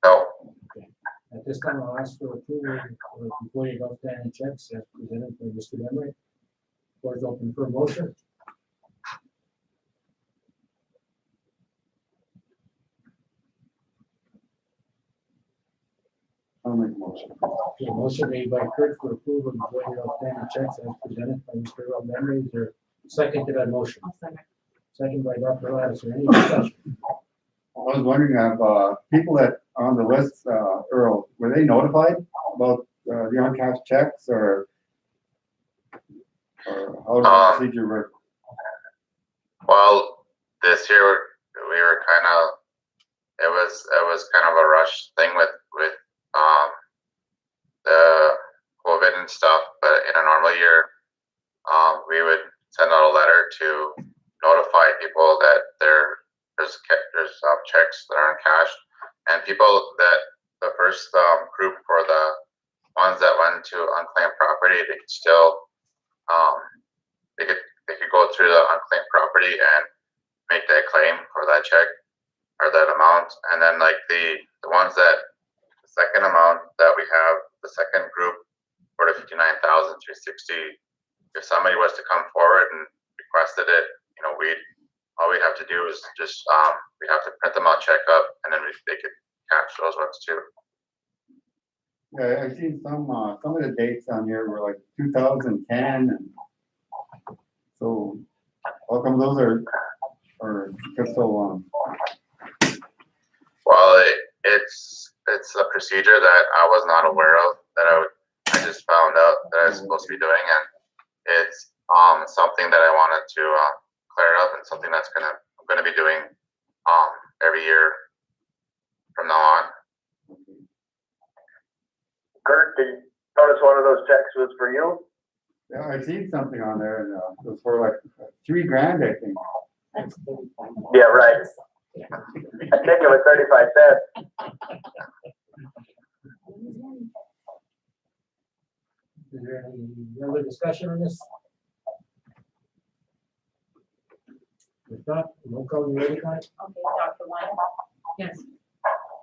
No. At this time, I'll ask for approval of the voided outstanding checks as presented by Mr. Demery. Floor is open for a motion. I'll make a motion. Okay, motion made by Kurt for approval of the voided outstanding checks as presented by Mr. Earl Demery. Is there a second to that motion? I'll second. Second by Dr. Lattiser. Any discussion? I was wondering, people that are on the list, Earl, were they notified about the uncashed checks or how does the procedure work? Well, this year we were kind of it was kind of a rush thing with the COVID and stuff. But in a normal year, we would send out a letter to notify people that there's checks that aren't cashed, and people that the first group for the ones that went to unclaimed property, they could still they could go through the unclaimed property and make that claim for that check or that amount, and then like the ones that the second amount that we have, the second group for the 59,360. If somebody was to come forward and requested it, all we'd have to do is just we'd have to print them out, check up, and then they could catch those ones too. Yeah, I've seen some of the dates on here were like 2010, and so how come those are kept so long? Well, it's a procedure that I was not aware of, that I just found out that I was supposed to be doing, and it's something that I wanted to clear up, and something that's I'm gonna be doing every year from now on. Kurt, did you notice one of those checks was for you? Yeah, I've seen something on there, and it was for like $3,000, I think. That's very fine. Yeah, right. I think it was 35 cents. Is there any other discussion on this? If not, roll call, you ready, Connie? Okay, Dr. Wyatt, Yes.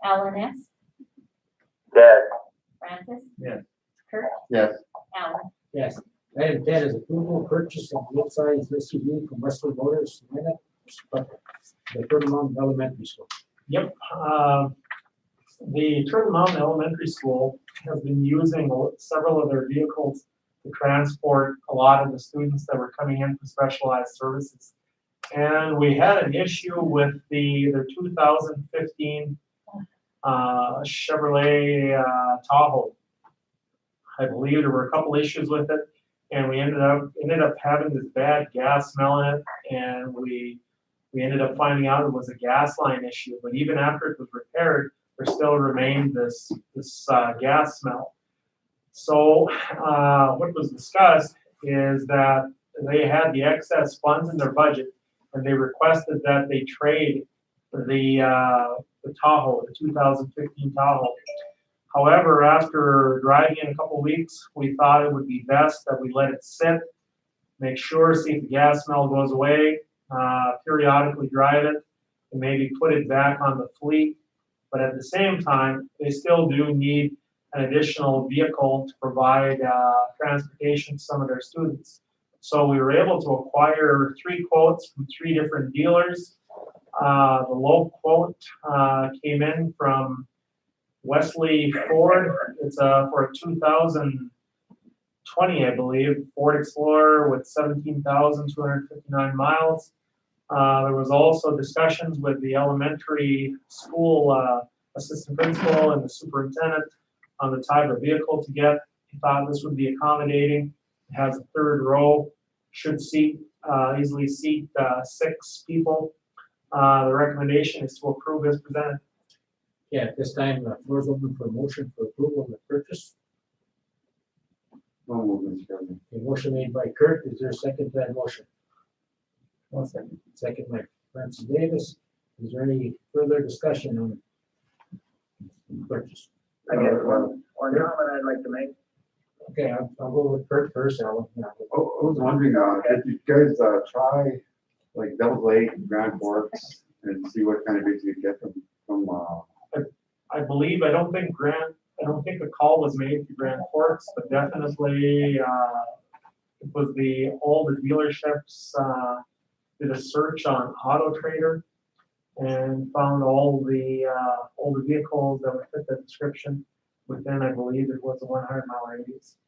Alan S., Yes. Francis? Yes. Kurt? Yes. Alan? Yes. Item 10 is approval of purchase of mid-size SUV from Western Motors, the Turtle Mountain Elementary School. Yep, the Turtle Mountain Elementary School has been using several of their vehicles to transport a lot of the students that were coming in for specialized services. And we had an issue with their 2015 Chevrolet Tahoe. I believe there were a couple issues with it, and we ended up having this bad gas smell in it, and we ended up finding out it was a gas line issue. But even after it was repaired, there still remained this gas smell. So what was discussed is that they had the excess funds in their budget, and they requested that they trade the Tahoe, the 2015 Tahoe. However, after driving in a couple weeks, we thought it would be best that we let it sit, make sure, see if the gas smell goes away, periodically drive it, and maybe put it back on the fleet. But at the same time, they still do need an additional vehicle to provide transportation to some of their students. So we were able to acquire 3 quotes from 3 different dealers. The low quote came in from Wesley Ford. It's for a 2020, I believe, Ford Explorer with 17,259 miles. There was also discussions with the elementary school assistant principal and the superintendent on the type of vehicle to get. He thought this would be accommodating. It has a 3rd row, should easily seat 6 people. The recommendation is to approve as presented. Yeah, at this time, the floor is open for a motion for approval of the purchase. No movement, Mr. President. A motion made by Kurt. Is there a second to that motion? 1 second. Second by Francis Davis. Is there any further discussion on the purchase? I guess one comment I'd like to make. Okay, I'll go with Kurt first, Alan. Yeah. I was wondering, did you guys try like Devils Lake, Grand Forks, and see what kind of bids you get from I believe, I don't think a call was made to Grand Forks, but definitely, it was all the dealerships, did a search on Auto Trader and found all the vehicles that would fit the description within, I believe it was a 100-mile radius.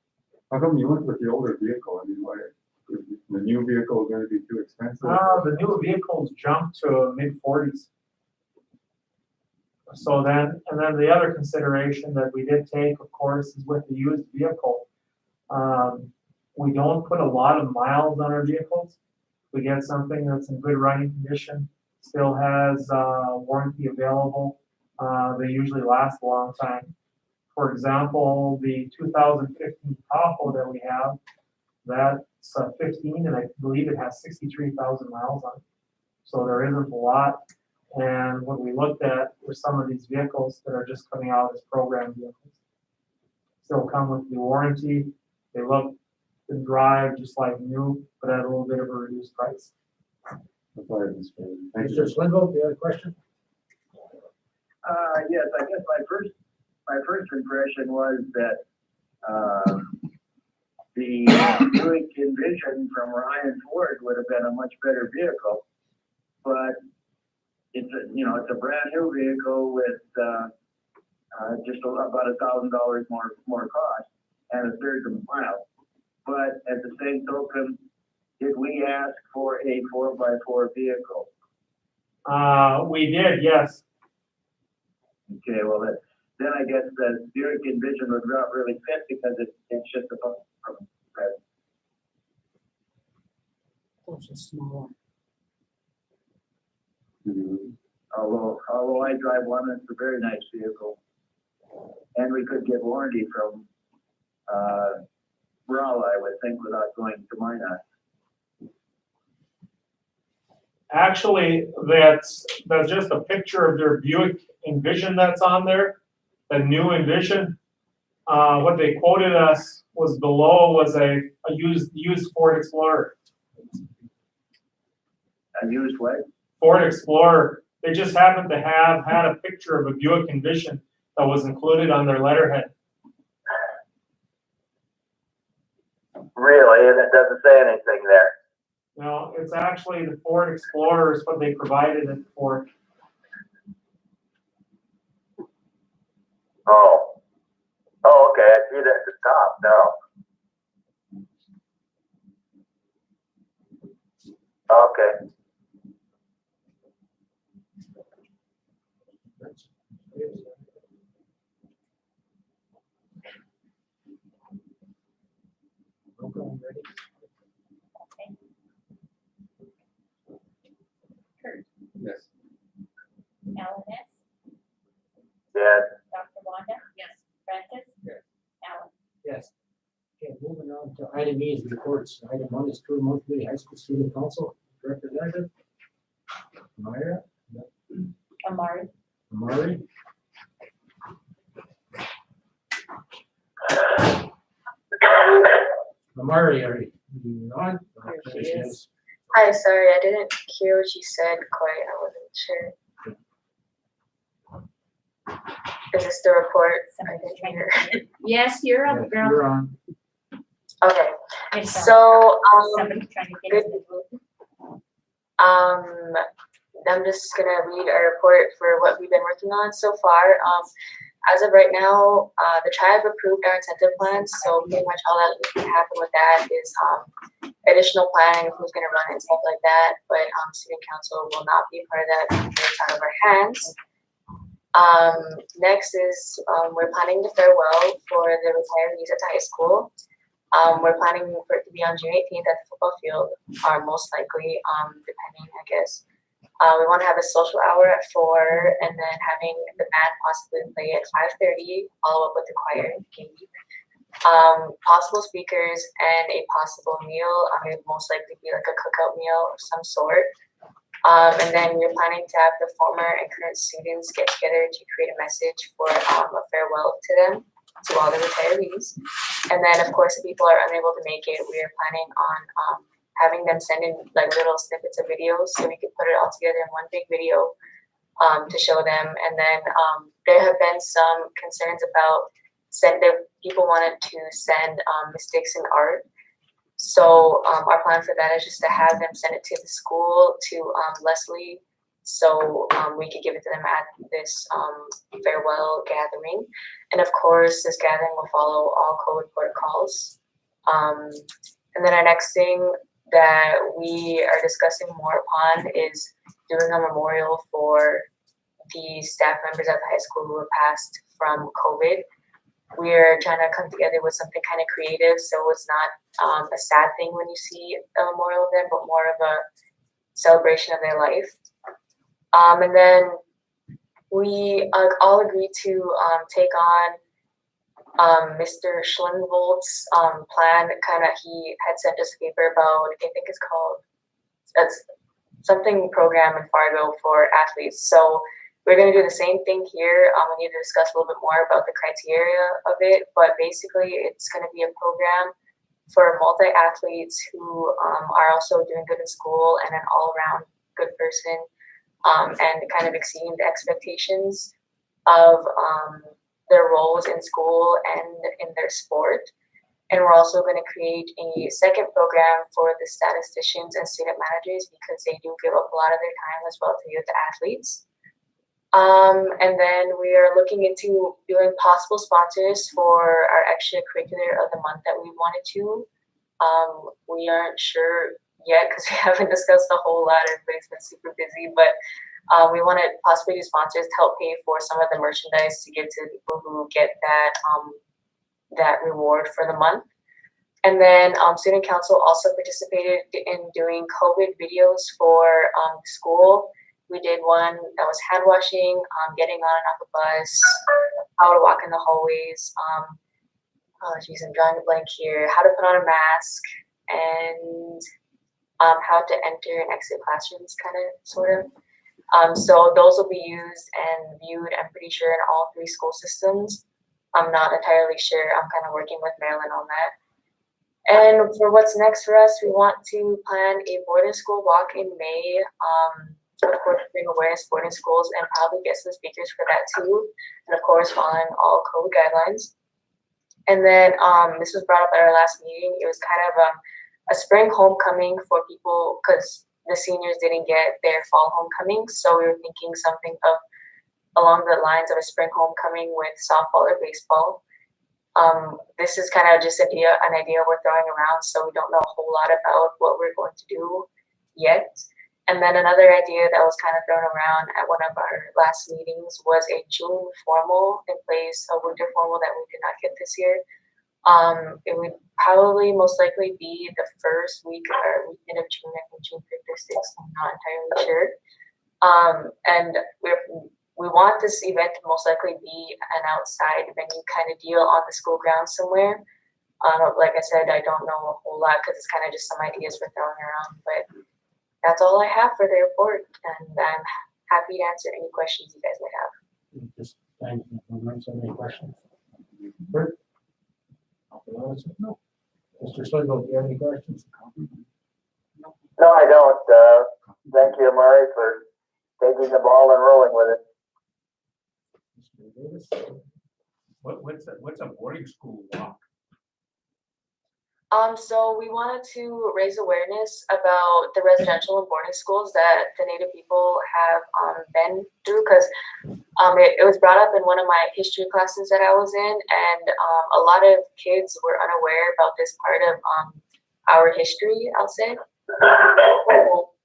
How come you went with the older vehicle? I mean, why, the new vehicle is gonna be too expensive? The newer vehicles jumped to mid-40s. So then the other consideration that we did take, of course, is with the used vehicle. We don't put a lot of miles on our vehicles. We get something that's in good running condition, still has warranty available. They usually last a long time. For example, the 2015 Tahoe that we have, that's 15, and I believe it has 63,000 miles on it. So there isn't a lot. And what we looked at were some of these vehicles that are just coming out as program vehicles. Still come with the warranty. They look and drive just like new, but at a little bit of a reduced price. That's all right, Mr. President. Thank Mr. you. Swinville, you have a question? Yes, I guess my first impression was that, the Buick Envision from Ryan Ford would have been a much better vehicle, but it's a brand new vehicle with, just about $1,000 more cost and a third of the miles. But at the same token, did we ask for a 4x4 vehicle? We did, yes. Okay, well, then I guess the Buick Envision would not really fit because it's just a Those are smaller. although I drive one, it's a very nice vehicle. And we could get warranty from, Raleigh, I would think, without going to Minot. Actually, that's just a picture of their Buick Envision that's on there, the new Envision. What they quoted us was below was a used Ford Explorer. A used what? Ford Explorer. They just happened to have had a picture of a Buick Envision that was included on their letterhead. Really? And it doesn't say anything there. No, it's actually the Ford Explorer is what they provided it for. Oh, okay, I see that at the top now. Okay. Ready? Kurt, Yes. Alan S., Yes. Dr. Wanda, Yes. Francis, Yes. Alan. Yes. Okay, moving on to item E is reports. Item 1 is True Monthly High School Student Council Representative. Myra, Amari. Amari. Amari, are you on? There she is. Hi, sorry, I didn't hear what you said quite. I wasn't sure. Is this the report? I didn't hear. Yes, you're Yeah, up, girl. You're on. Okay, It's, so, somebody trying to get us to vote. I'm just gonna read our report for what we've been working on so far. As of right now, the tribe approved our incentive plans, so pretty much all that can happen with that is additional planning of who's gonna run and stuff like that, but student council will not be a part of that because it's out of our hands. Next is we're planning the farewell for the retirees at the high school. We're planning for it to be on June 18th at the football field, or most likely, depending, I guess. We want to have a social hour at 4, and then having the band possibly play at 5:30, follow up with the choir and game. Possible speakers and a possible meal. It would most likely be like a cookout meal of some sort. And then we're planning to have the former and current students get together to create a message for a farewell to them, to all the retirees. And then, of course, if people are unable to make it, we are planning on having them send in like little snippets of videos so we can put it all together in one big video to show them. And then there have been some concerns about people wanted to send mistakes in art. So our plan for that is just to have them send it to the school, to Leslie, so we could give it to them at this farewell gathering. And of course, this gathering will follow all COVID protocols. And then our next thing that we are discussing more upon is doing a memorial for the staff members at the high school who were passed from COVID. We're trying to come together with something kind of creative, so it's not a sad thing when you see a memorial of them, but more of a celebration of their life. And then we all agreed to take on Mr. Schlinvold's plan. Kind of, he had sent us a paper about, I think it's called, it's something program in Fargo for athletes. So we're going to do the same thing here. We need to discuss a little bit more about the criteria of it, but basically it's going to be a program for multi-athletes who are also doing good in school and an all-around good person, and kind of exceeding the expectations of their roles in school and in their sport. And we're also going to create a second program for the statisticians and student managers because they do give up a lot of their time as well to youth athletes. And then we are looking into doing possible sponsors for our extracurricular of the month that we wanted to. We aren't sure yet because we haven't discussed a whole lot. Everybody's been super busy, but we want to possibly do sponsors to help pay for some of the merchandise to give to the people who get that that reward for the month. And then student council also participated in doing COVID videos for school. We did one that was hand washing, getting on and off the bus, how to walk in the hallways. Oh geez, I'm drawing a blank here. How to put on a mask and how to enter and exit classrooms, kind of, sort of. So those will be used and viewed, I'm pretty sure, in all 3 school systems. I'm not entirely sure. I'm kind of working with Marilyn on that. And for what's next for us, we want to plan a boarding school walk in May. Of course, bring awareness to boarding schools and probably get some speakers for that too. And of course, following all COVID guidelines. And then this was brought up at our last meeting. It was kind of a spring homecoming for people because the seniors didn't get their fall homecoming. So we were thinking something along the lines of a spring homecoming with softball or baseball. This is kind of just an idea we're throwing around, so we don't know a whole lot about what we're going to do yet. And then another idea that was kind of thrown around at one of our last meetings was a June formal in place, a winter formal that we did not get this year. It would probably most likely be the first week or weekend of June, I think June 5th or 6th, I'm not entirely sure. And we want this event to most likely be an outside venue kind of deal on the school grounds somewhere. Like I said, I don't know a whole lot because it's kind of just some ideas we're throwing around, but that's all I have for the report, and I'm happy to answer any questions you guys might have. Just thank you. So many questions. Bert? No. Mr. Swindle, do you have any questions? No, I don't. Thank you, Murray, for taking the ball and rolling with it. Mr. Davis? What's a boarding school walk? So we wanted to raise awareness about the residential and boarding schools that the Native people have been through, because it was brought up in one of my history classes that I was in, and a lot of kids were unaware about this part of our history, I'll say.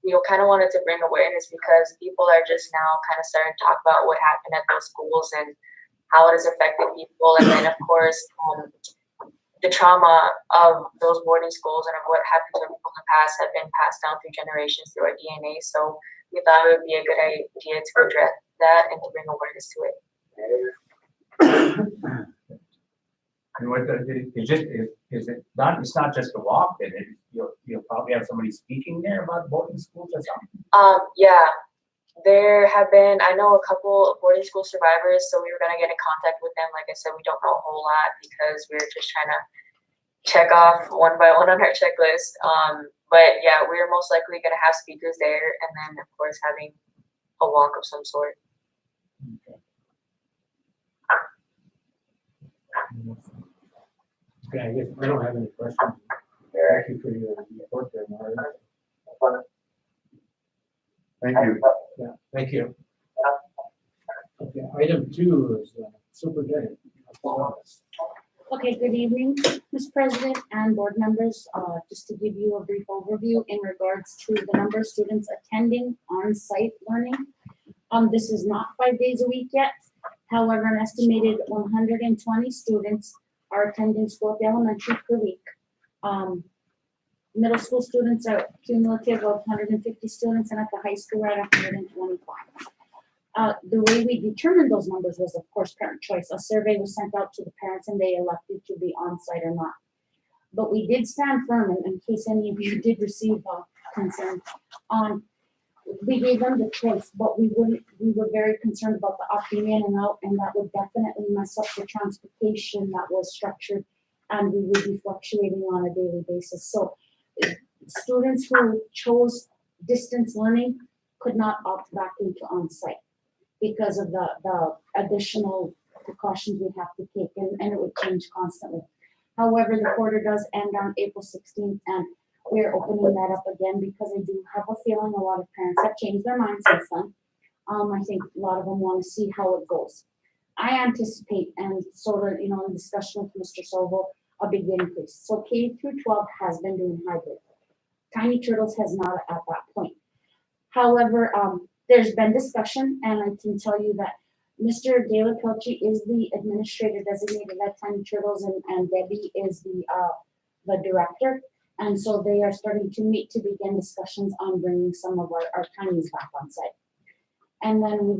We kind of wanted to bring awareness because people are just now kind of starting to talk about what happened at those schools and how it has affected people, and then of course the trauma of those boarding schools and of what happened to people in the past have been passed down through generations through our DNA. So we thought it would be a good idea to address that and to bring awareness to it. And what is it not? It's not just a walk. Then you'll probably have somebody speaking there about boarding schools or something. Yeah, there have been, I know a couple of boarding school survivors, so we were gonna get in contact with them. Like I said, we don't know a whole lot because we were just trying to check off one by one on our checklist. But yeah, we're most likely gonna have speakers there, and then of course having a walk of some sort. Okay, I guess I don't have any questions. Thank you for your report there, Mario. Thank you. Yeah, thank you. Okay, item 2 is superintendent. Okay, good evening, Mr. President and board members. Just to give you a brief overview in regards to the number of students attending on-site learning. This is not 5 days a week yet. However, an estimated 120 students are attending school at the elementary per week. middle school students are cumulative of 150 students, and at the high school, we're at 125. The way we determined those numbers was, of course, parent choice. A survey was sent out to the parents, and they elected to be on site or not. But we did stand firm, in case any of you did receive concern, we gave them the choice, but we were very concerned about the opting in and out, and that would definitely mess up the transportation that was structured, and we would be fluctuating on a daily basis. So students who chose distance learning could not opt back into on-site because of the additional precautions we have to take, and it would change constantly. However, the quarter does end on April 16th, and we're opening that up again because I do have a feeling a lot of parents have changed their minds since then. I think a lot of them want to see how it goes. I anticipate, and sort of, in discussion with Mr. Sobo, a big increase. So K through 12 has been doing hybrid. Tiny Turtles has not at that point. However, there's been discussion, and I can tell you that Mr. Ddae Pelchi is the administrator designated at Tiny Turtles, and Debbie is the director. And so they are starting to meet to begin discussions on bringing some of our tinies back on site. And then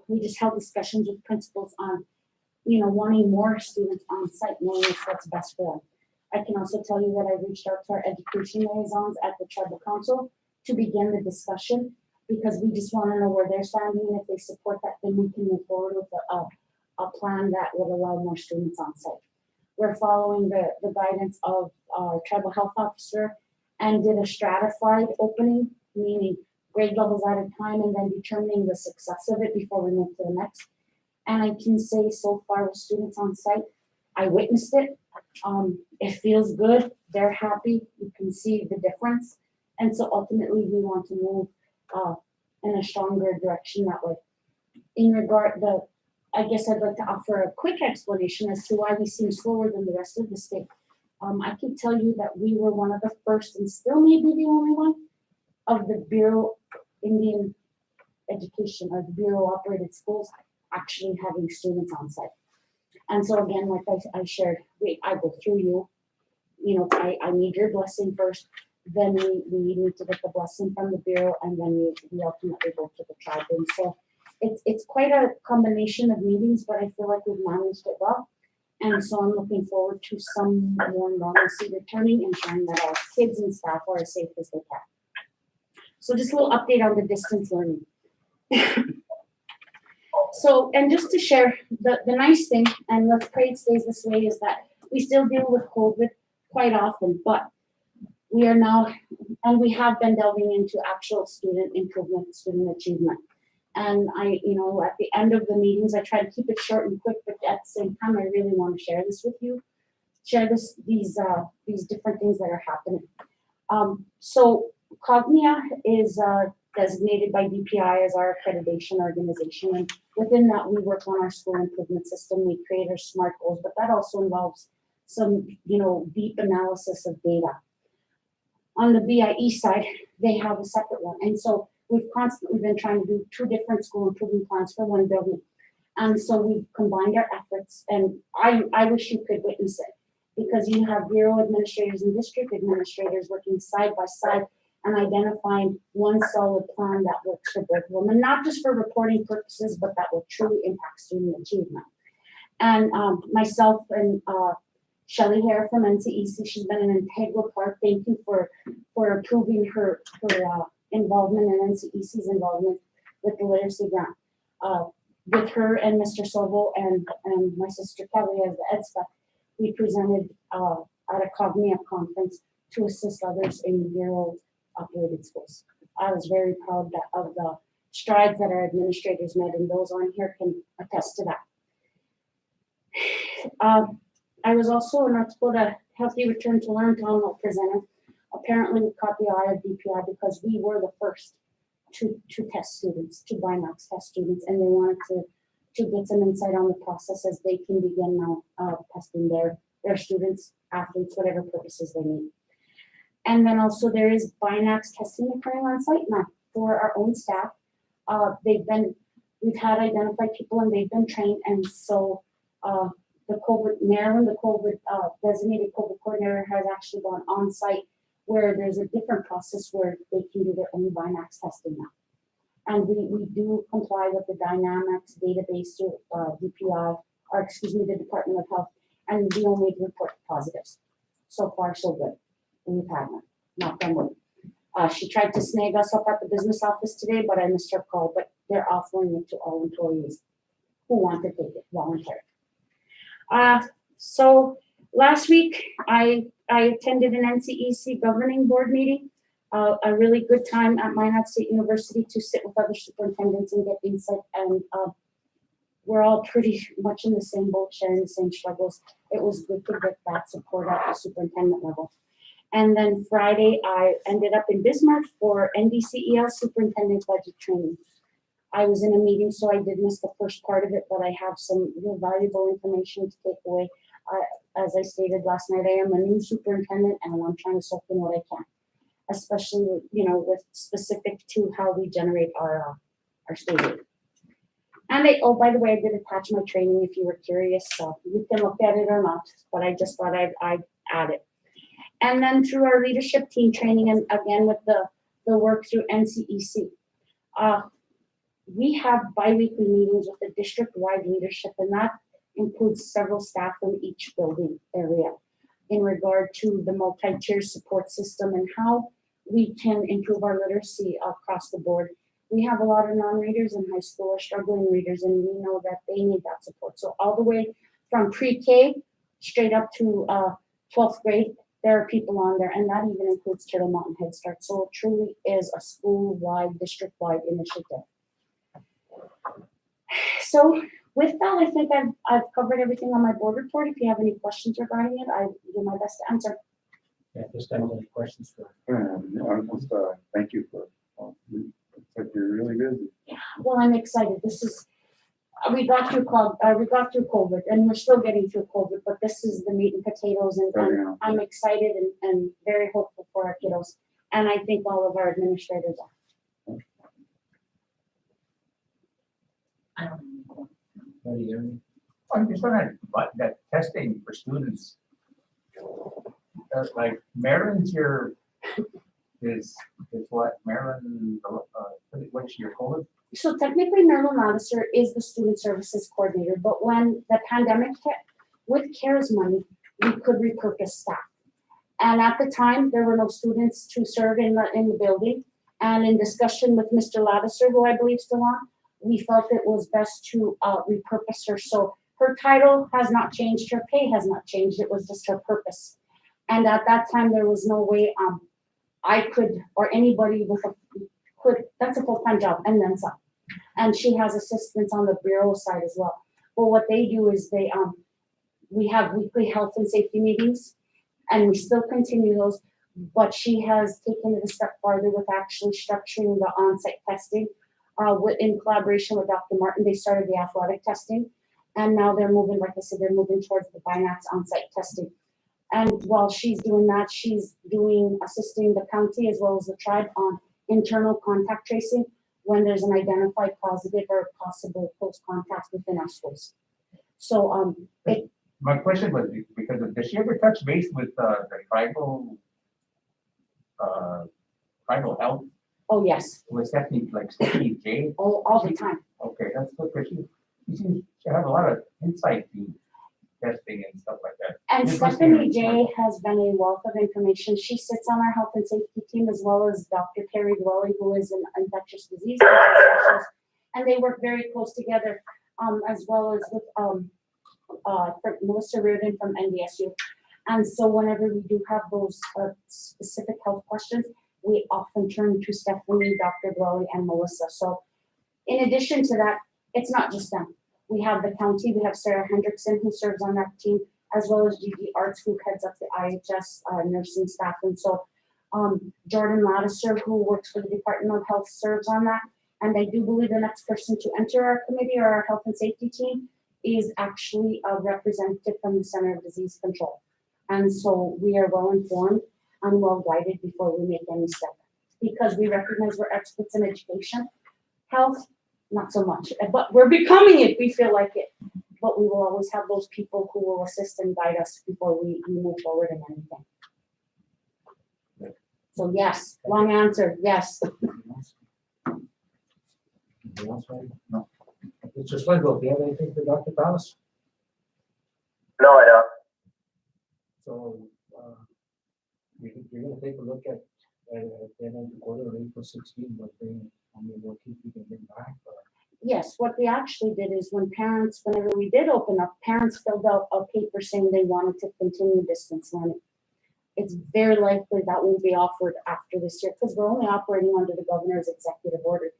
we just held discussions with principals on, wanting more students on site, knowing what's best for them. I can also tell you that I reached out to our education liaisons at the tribal council to begin the discussion, because we just want to know where they're standing, and if they support that, then we can move forward with a plan that would allow more students on site. We're following the guidance of our tribal health officer and did a stratified opening, meaning grade levels at a time, and then determining the success of it before we move to the next. And I can say so far with students on site, I witnessed it. It feels good. They're happy. You can see the difference. And so ultimately we want to move in a stronger direction that way. In regard I guess I'd like to offer a quick explanation as to why we seem slower than the rest of the state. I can tell you that we were one of the first, and still may be the only one, of the Bureau Indian Education, or the Bureau operated schools actually having students on site. And so again, like I shared, I go through you, I need your blessing first, then we need to get the blessing from the Bureau, and then we ultimately go to the tribe. And so it's quite a combination of meetings, but I feel like we've managed it well. And so I'm looking forward to some more normalcy returning, and ensuring that our kids and staff are as safe as they can. So just a little update on the distance learning. So, and just to share, the nice thing, and let's pray it stays this way, is that we still deal with COVID quite often, but we are now, and we have been delving into actual student improvement, student achievement. And at the end of the meetings, I try to keep it short and quick, but at the same time, I really want to share this with you, these different things that are happening. So Cognia is designated by DPI as our accreditation organization, and within that, we work on our school improvement system. We create our SMART goals, but that also involves some, deep analysis of data. On the BIE side, they have a separate one, and so we've constantly been trying to do 2 different school improvement plans for one building. And so we've combined our efforts, and I wish you could witness it, because you have bureau administrators and district administrators working side by side and identifying one solid plan that works for both of them, and not just for reporting purposes, but that will truly impact student achievement. And myself and Shelly Hare from NCEC, she's been an integral part. Thank you for approving her involvement and NCEC's involvement with the literacy grant. With her and Mr. Sobo and my sister Kelly as the EDSPA, we presented at a Cognia conference to assist others in Bureau operated schools. I was very proud of the strides that our administrators made, and those on here can attest to that. I was also not to put a healthy return to learn town hall presented. Apparently we caught the eye of DPI because we were the first to test students, to Binax test students, and they wanted to get some insight on the process as they can begin now testing their students, athletes, whatever purposes they need. And then also there is Binax testing occurring on site now for our own staff. We've had identified people and they've been trained, and so the COVID designated COVID coordinator has actually gone on site where there's a different process where they can do their own Binax testing now. And we do comply with the Dynamics database through DPI, or excuse me, the Department of Health, and we only report positives. So far, so good. We've had none, knock on wood. She tried to snag us up at the business office today, but I missed her call, but they're offering it to all employees who want to take it voluntary. So last week, I attended an NCEC governing board meeting. A really good time at Minot State University to sit with other superintendents and get insight, and we're all pretty much in the same boat, sharing the same struggles. It was good to get that support at the superintendent level. And then Friday, I ended up in Bismarck for NDCEL superintendent budget training. I was in a meeting, so I did miss the first part of it, but I have some real valuable information to take away. As I stated last night, I am a new superintendent and I'm trying to soak in what I can, especially, with specific to how we generate our state aid. And oh, by the way, I did attach my training if you were curious, so you can look at it or not, but I just thought I'd add it. And then through our leadership team training, and again with the work through NCEC, we have biweekly meetings with the district-wide leadership, and that includes several staff from each building area in regard to the multi-tier support system and how we can improve our literacy across the board. We have a lot of non-readers in high school or struggling readers, and we know that they need that support. So all the way from pre-K straight up to 12th grade, there are people on there, and that even includes Turtle Mountain Head Start. So it truly is a school-wide, district-wide initiative. So with that, I think I've covered everything on my board report. If you have any questions regarding it, I will do my best to answer. Yeah, just have any questions for. Thank you for, looks like you're really busy. Well, I'm excited. This is, we got through COVID, and we're still getting through COVID, but this is the meat and potatoes, and I'm excited and very hopeful for our kiddos. And I think all of our administrators are. I'm just wondering, but that testing for students, like Maryland's is what Maryland, what is your COVID? So technically, Marilyn Ladisser is the student services coordinator, but when the pandemic hit, with CARES money, we could repurpose staff. And at the time, there were no students to serve in the building. And in discussion with Mr. Ladisser, who I believe is still on, we felt it was best to repurpose her. So her title has not changed, her pay has not changed, it was just her purpose. And at that time, there was no way I could, or anybody that's a full-time job, and then some. And she has assistants on the bureau side as well. But what they do is we have weekly health and safety meetings, and we still continue those, but she has taken it a step farther with actually structuring the on-site testing. In collaboration with Dr. Martin, they started the athletic testing, and now they're moving, like I said, they're moving towards the Binax on-site testing. And while she's doing that, she's assisting the county as well as the tribe on internal contact tracing when there's an identified positive or possible close contact within our schools. So my question was because does she ever touch base with the tribal health? Oh, yes. Was Stephanie J? Oh, all the time. Okay, that's good because she seems to have a lot of insight to testing and stuff like that. And Stephanie J has been a wealth of information. She sits on our health and safety team as well as Dr. Terry Dwelly, who is an infectious disease specialist. And they work very close together, as well as with Melissa Reardon from NDSU. And so whenever we do have those specific health questions, we often turn to Stephanie, Dr. Dwelly, and Melissa. So in addition to that, it's not just them. We have the county, we have Sarah Hendrickson, who serves on that team, as well as Gigi Arts, who heads up the IHS nursing staff. And so Jordan Ladisser, who works for the Department of Health, serves on that. And I do believe the next person to enter our committee or our health and safety team is actually a representative from the Center of Disease Control. And so we are well informed and well guided before we make any step, because we recognize we're experts in education. Health, not so much, but we're becoming it. We feel like it, but we will always have those people who will assist and guide us before we move forward in anything. So yes, long answer, yes. Anything else, Randy? No. Mr. Swinville, do you have anything for Dr. Thomas? No, I don't. So, you're gonna take a look at the end of the quarter, on April 16th, but then, we'll keep you can get back, or? Yes, what we actually did is whenever we did open up, parents filled out a paper saying they wanted to continue distance learning. It's very likely that will be offered after this year, because we're only operating under the governor's executive order.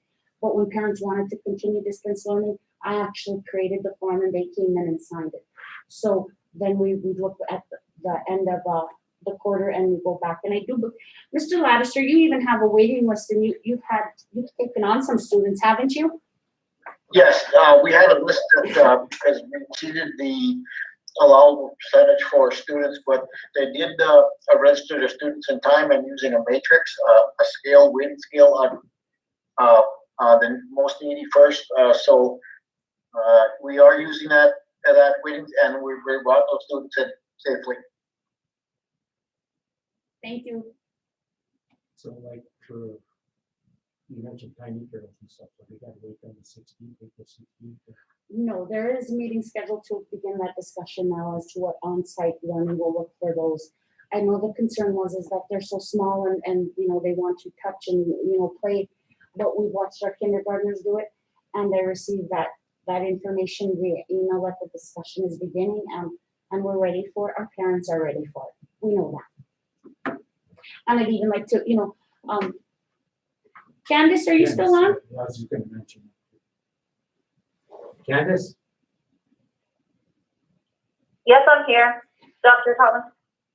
But when parents wanted to continue distance learning, I actually created the form and they came in and signed it. So then we look at the end of the quarter and we go back. And I do, Mr. Laddister, you even have a waiting list, and you've taken on some students, haven't you? Yes, we had a list that, because we exceeded the allowable percentage for students, but they did register their students in time and using a matrix, a scale, weighting scale on the most needy first. So we are using that weighting, and we brought those students in safely. Thank you. So like for, you mentioned tiny turtles and stuff, but we gotta wait on the 16th, April 16th. No, there is a meeting scheduled to begin that discussion now as to what on-site learning will look for those. I know the concern was that they're so small and they want to touch and play, but we've watched our kindergartners do it, and they received that information via email that the discussion is beginning, and we're ready for it. Our parents are ready for it. We know that. And I'd even like to, Candace, are you still on? As you can mention. Candace? Yes, I'm here. Dr. Thomas.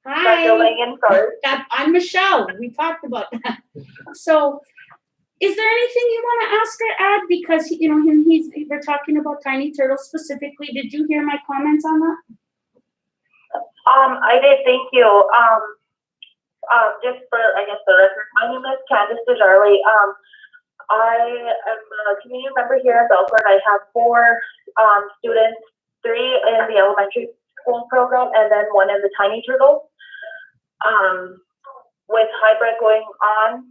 Hi. Dr. Langan, sorry. I'm Michelle. We talked about that. So, is there anything you want to ask or add? Because we're talking about tiny turtles specifically. Did you hear my comments on that? I did, thank you. Just for, I guess, the record, my name is Candace Desjarlais. I am a community member here in Belford. I have 4 students, 3 in the elementary school program, and then 1 in the tiny turtles. With hybrid going on,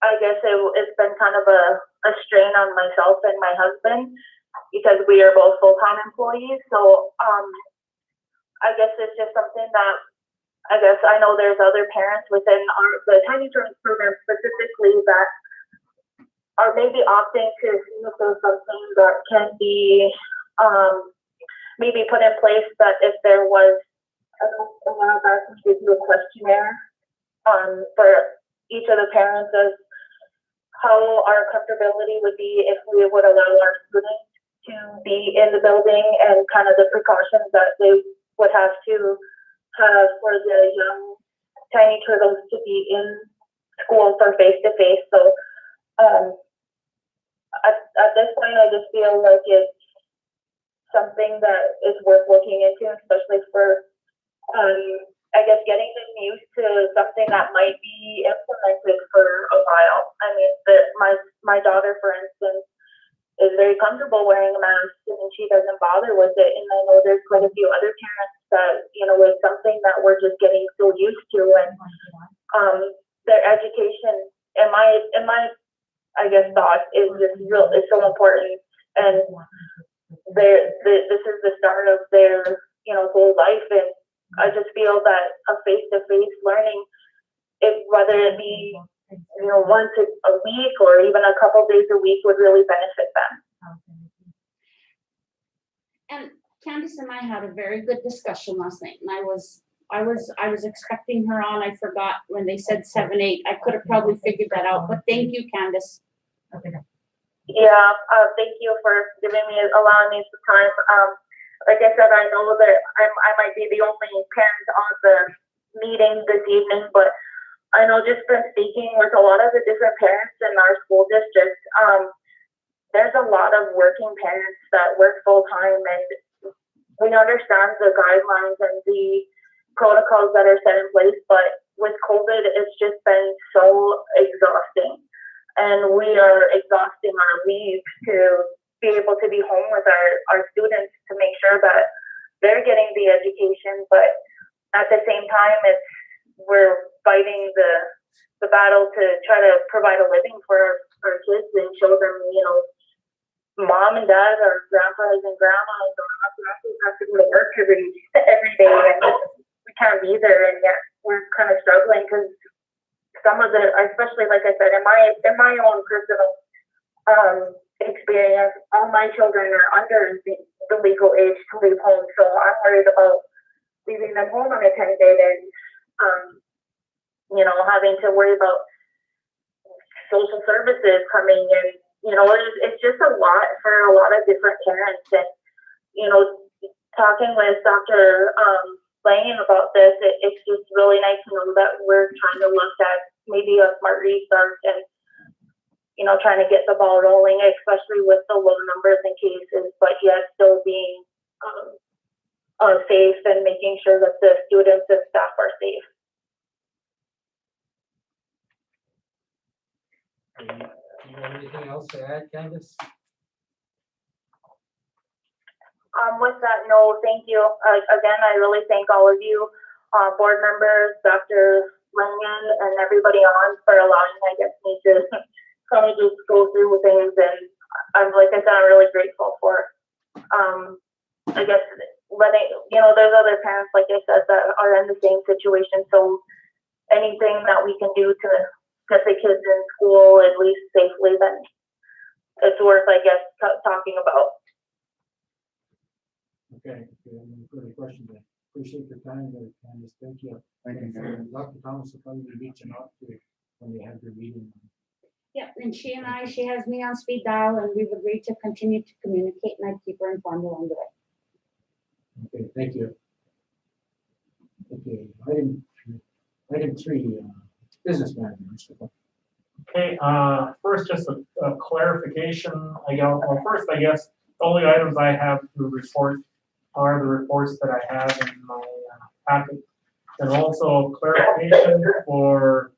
I guess it's been kind of a strain on myself and my husband, because we are both full-time employees. So I guess it's just something that I guess I know there's other parents within the tiny turtles program specifically that are maybe opting to see if there's something that can be maybe put in place, that if there was, I don't know, a while back we did do a questionnaire for each of the parents as how our comfortability would be if we would allow our students to be in the building, and kind of the precautions that they would have to have for the young tiny turtles to be in school for face-to-face. So at this point, I just feel like it's something that is worth looking into, especially for, I guess, getting them used to something that might be implemented for a while. I mean, my daughter, for instance, is very comfortable wearing a mask, and she doesn't bother with it. And I know there's quite a few other parents that, it's something that we're just getting so used to. And their education, in my I guess, thought is just is so important. And this is the start of their, whole life. And I just feel that a face-to-face learning, whether it be, once a week or even a couple days a week, would really benefit them. And Candace and I had a very good discussion last night, and I was expecting her on. I forgot when they said 7-8. I could have probably figured that out, but thank you, Candace. Yeah, thank you for allowing me some time. Like I said, I know that I might be the only parent on the meeting this evening, but I know just from speaking with a lot of the different parents in our school district, there's a lot of working parents that work full-time, and we understand the guidelines and the protocols that are set in place, but with COVID, it's just been so exhausting. And we are exhausting our leave to be able to be home with our students to make sure that they're getting the education. But at the same time, we're fighting the battle mom and dad or grandpas and grandmas or aunts have to go to work every day, and we can't be there, and yet we're kind of struggling because some of the, especially like I said, in my own personal experience, all my children are under the legal age to leave home, so I'm worried about leaving them home unattended and having to worry about social services coming in. It's just a lot for a lot of different parents, and talking with Dr. Langan about this, it's just really nice to know that we're trying to look at maybe a smart restart and trying to get the ball rolling, especially with the low numbers in cases, but yet still being safe and making sure that the students and staff are safe. Do you have anything else to add, Candace? With that, no, thank you. Again, I really thank all of you, board members, Dr. Langan, and everybody on for allowing, me to kind of just go through things. And like I said, I'm really grateful for, letting, there's other parents, like I said, that are in the same situation. So anything that we can do to get the kids in school at least safely, then it's worth, talking about. Okay, if you have any further questions, I appreciate your time there, Candace. Thank you. Thank you. And Dr. Thomas will probably be reaching out to you when they have their meeting. Yeah, and she has me on speed dial, and we've agreed to continue to communicate, and I keep her informed along the way. Okay, thank you. Okay, item 3, business manager, Mr. Buck. Okay, first, just a clarification. First, I guess, the only items I have to report are the reports that I have in my packet. And also clarification for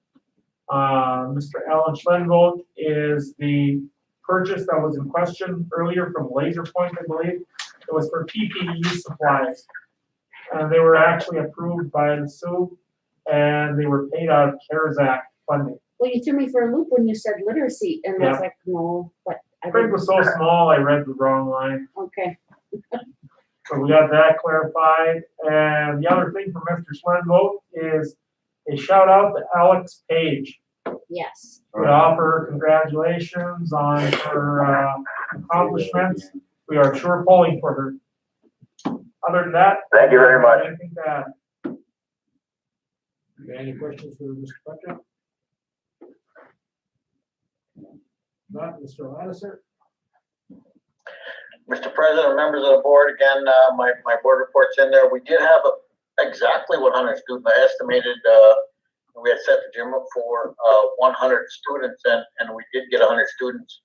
Mr. Alan Schlenvold is the purchase that was in question earlier from Laser Point, I believe. It was for PPE supplies. And they were actually approved by the SU, and they were paid out of CARES Act funding. Well, you threw me for a loop when you said literacy, and I was like, no, but I Print was so small, I read the wrong line. Okay. So we got that clarified. And the other thing from Mr. Schlenvold is a shout out to Alex Page. Yes. We offer congratulations on her accomplishments. We are sure pulling for her. Other than that, Thank you very much. anything to add? Any questions for Mr. Butcher? Not Mr. Ladisser? Mr. President, members of the board, again, my board report's in there. We did have exactly 100 students. I estimated, we had set the gym up for 100 students, and we did get 100 students.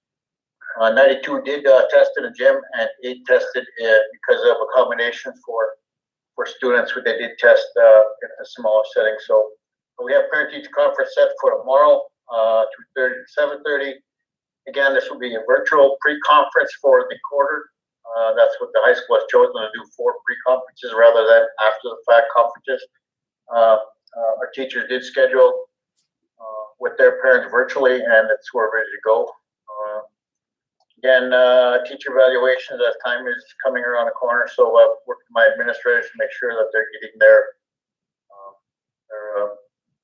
92 did test in the gym, and 8 tested because of accommodations for students who they did test in a smaller setting. So we have parent-teacher conference set for tomorrow, 2:30 to 7:30. Again, this will be a virtual pre-conference for the quarter. That's what the high school has chosen to do, 4 pre-conferences rather than after the fact conferences. Our teachers did schedule with their parents virtually, and we're ready to go. Again, teacher evaluations as time is coming around the corner, so work with my administrators to make sure that they're getting their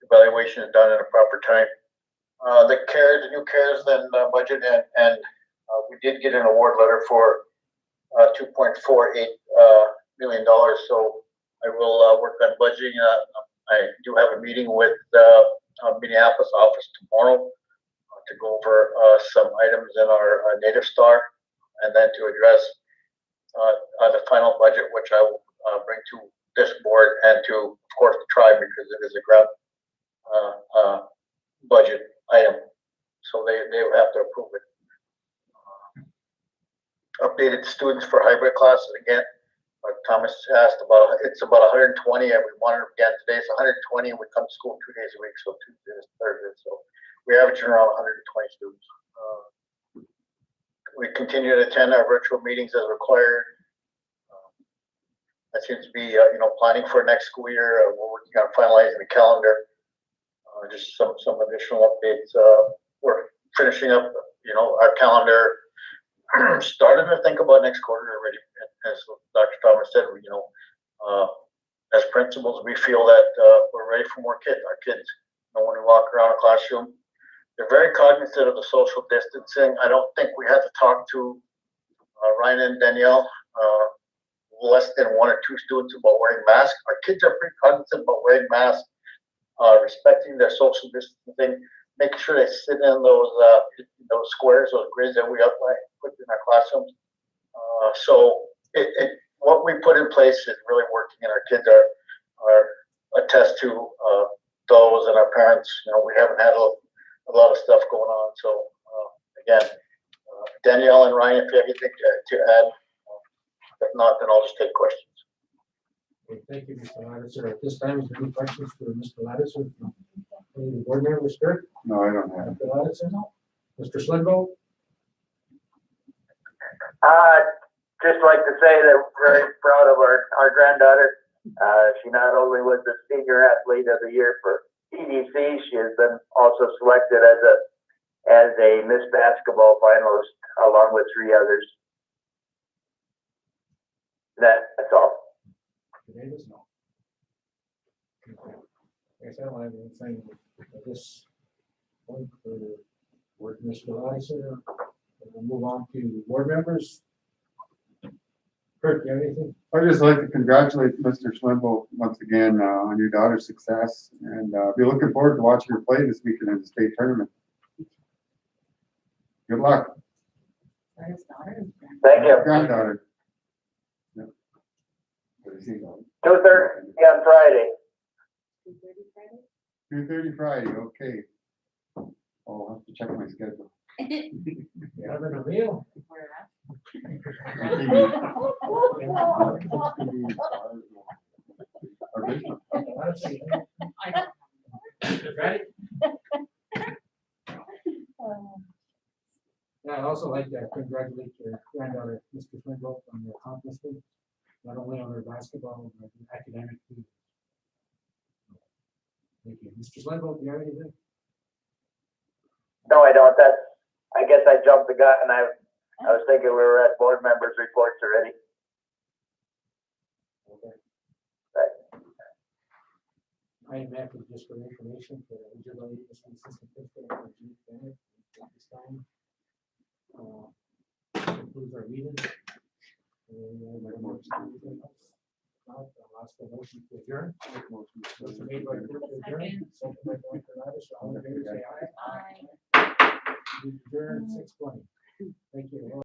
evaluations done in a proper time. The new CARES then budget, and we did get an award letter for $2.48 million. So I will work on budgeting. I do have a meeting with Minneapolis office tomorrow to go over some items in our Native Star, and then to address the final budget, which I will bring to this board and to, of course, the tribe, because it is a grant budget item. So they will have to approve it. Updated students for hybrid classes again. Thomas asked about, it's about 120, and we wanted again today. It's 120, and we come to school 2 days a week, so Tuesdays, Thursdays. So we're averaging around 120 students. We continue to attend our virtual meetings as required. That seems to be, planning for next school year. We're working on finalizing the calendar. Just some additional updates. We're finishing up, our calendar starting to think about next quarter already. As Dr. Thomas said, as principals, we feel that we're ready for more kids. Our kids, when we walk around a classroom, they're very cognizant of the social distancing. I don't think we had to talk to Ryan and Danielle, less than 1 or 2 students about wearing masks. Our kids are pretty cognizant about wearing masks, respecting their social distancing, making sure they sit in those squares, those grids that we put in our classrooms. So what we put in place is really working, and our kids are attest to those, and our parents. We haven't had a lot of stuff going on. So again, Danielle and Ryan, if you have anything to add, if not, then I'll just take questions. Okay, thank you, Mr. Lattiser. At this time, is there any questions for Mr. Lattiser? Any of the board members, Kurt? No, I don't have. Mr. Lattiser, no? Mr. Slingo? Just like to say that we're very proud of our granddaughter. She not only was the senior athlete of the year for EDC, she has been also selected as a Miss Basketball finalist along with 3 others. That's all. Davis, no. Okay. I guess I don't have anything at this point for word Mr. Lattiser. We'll move on to board members. Kurt, you have anything? I'd just like to congratulate Mr. Schlimbo once again on your daughter's success, and be looking forward to watching her play this weekend in the state tournament. Good luck. Thank you. Granddaughter. 2:30 on Friday. 2:30 Friday, okay. Oh, I'll have to check my schedule. You having a meal? Ready? Yeah, I'd also like to congratulate your granddaughter, Mr. Swingle, on your accomplishment, not only on her basketball, but academic too. Thank you. Mr. Swingle, do you have anything? No, I don't. I guess I jumped the gun, and I was thinking we were at board members' reports already. Okay. Right. I am active just for information for Angela, assistant principal, and Chief Bennett at this time. Concludes our meeting. And I'll ask for a motion to adjourn. Motion made by Kurt to adjourn, second by Dr. Lattiser. All in favor, say aye. Aye. We adjourn 6:20. Thank you.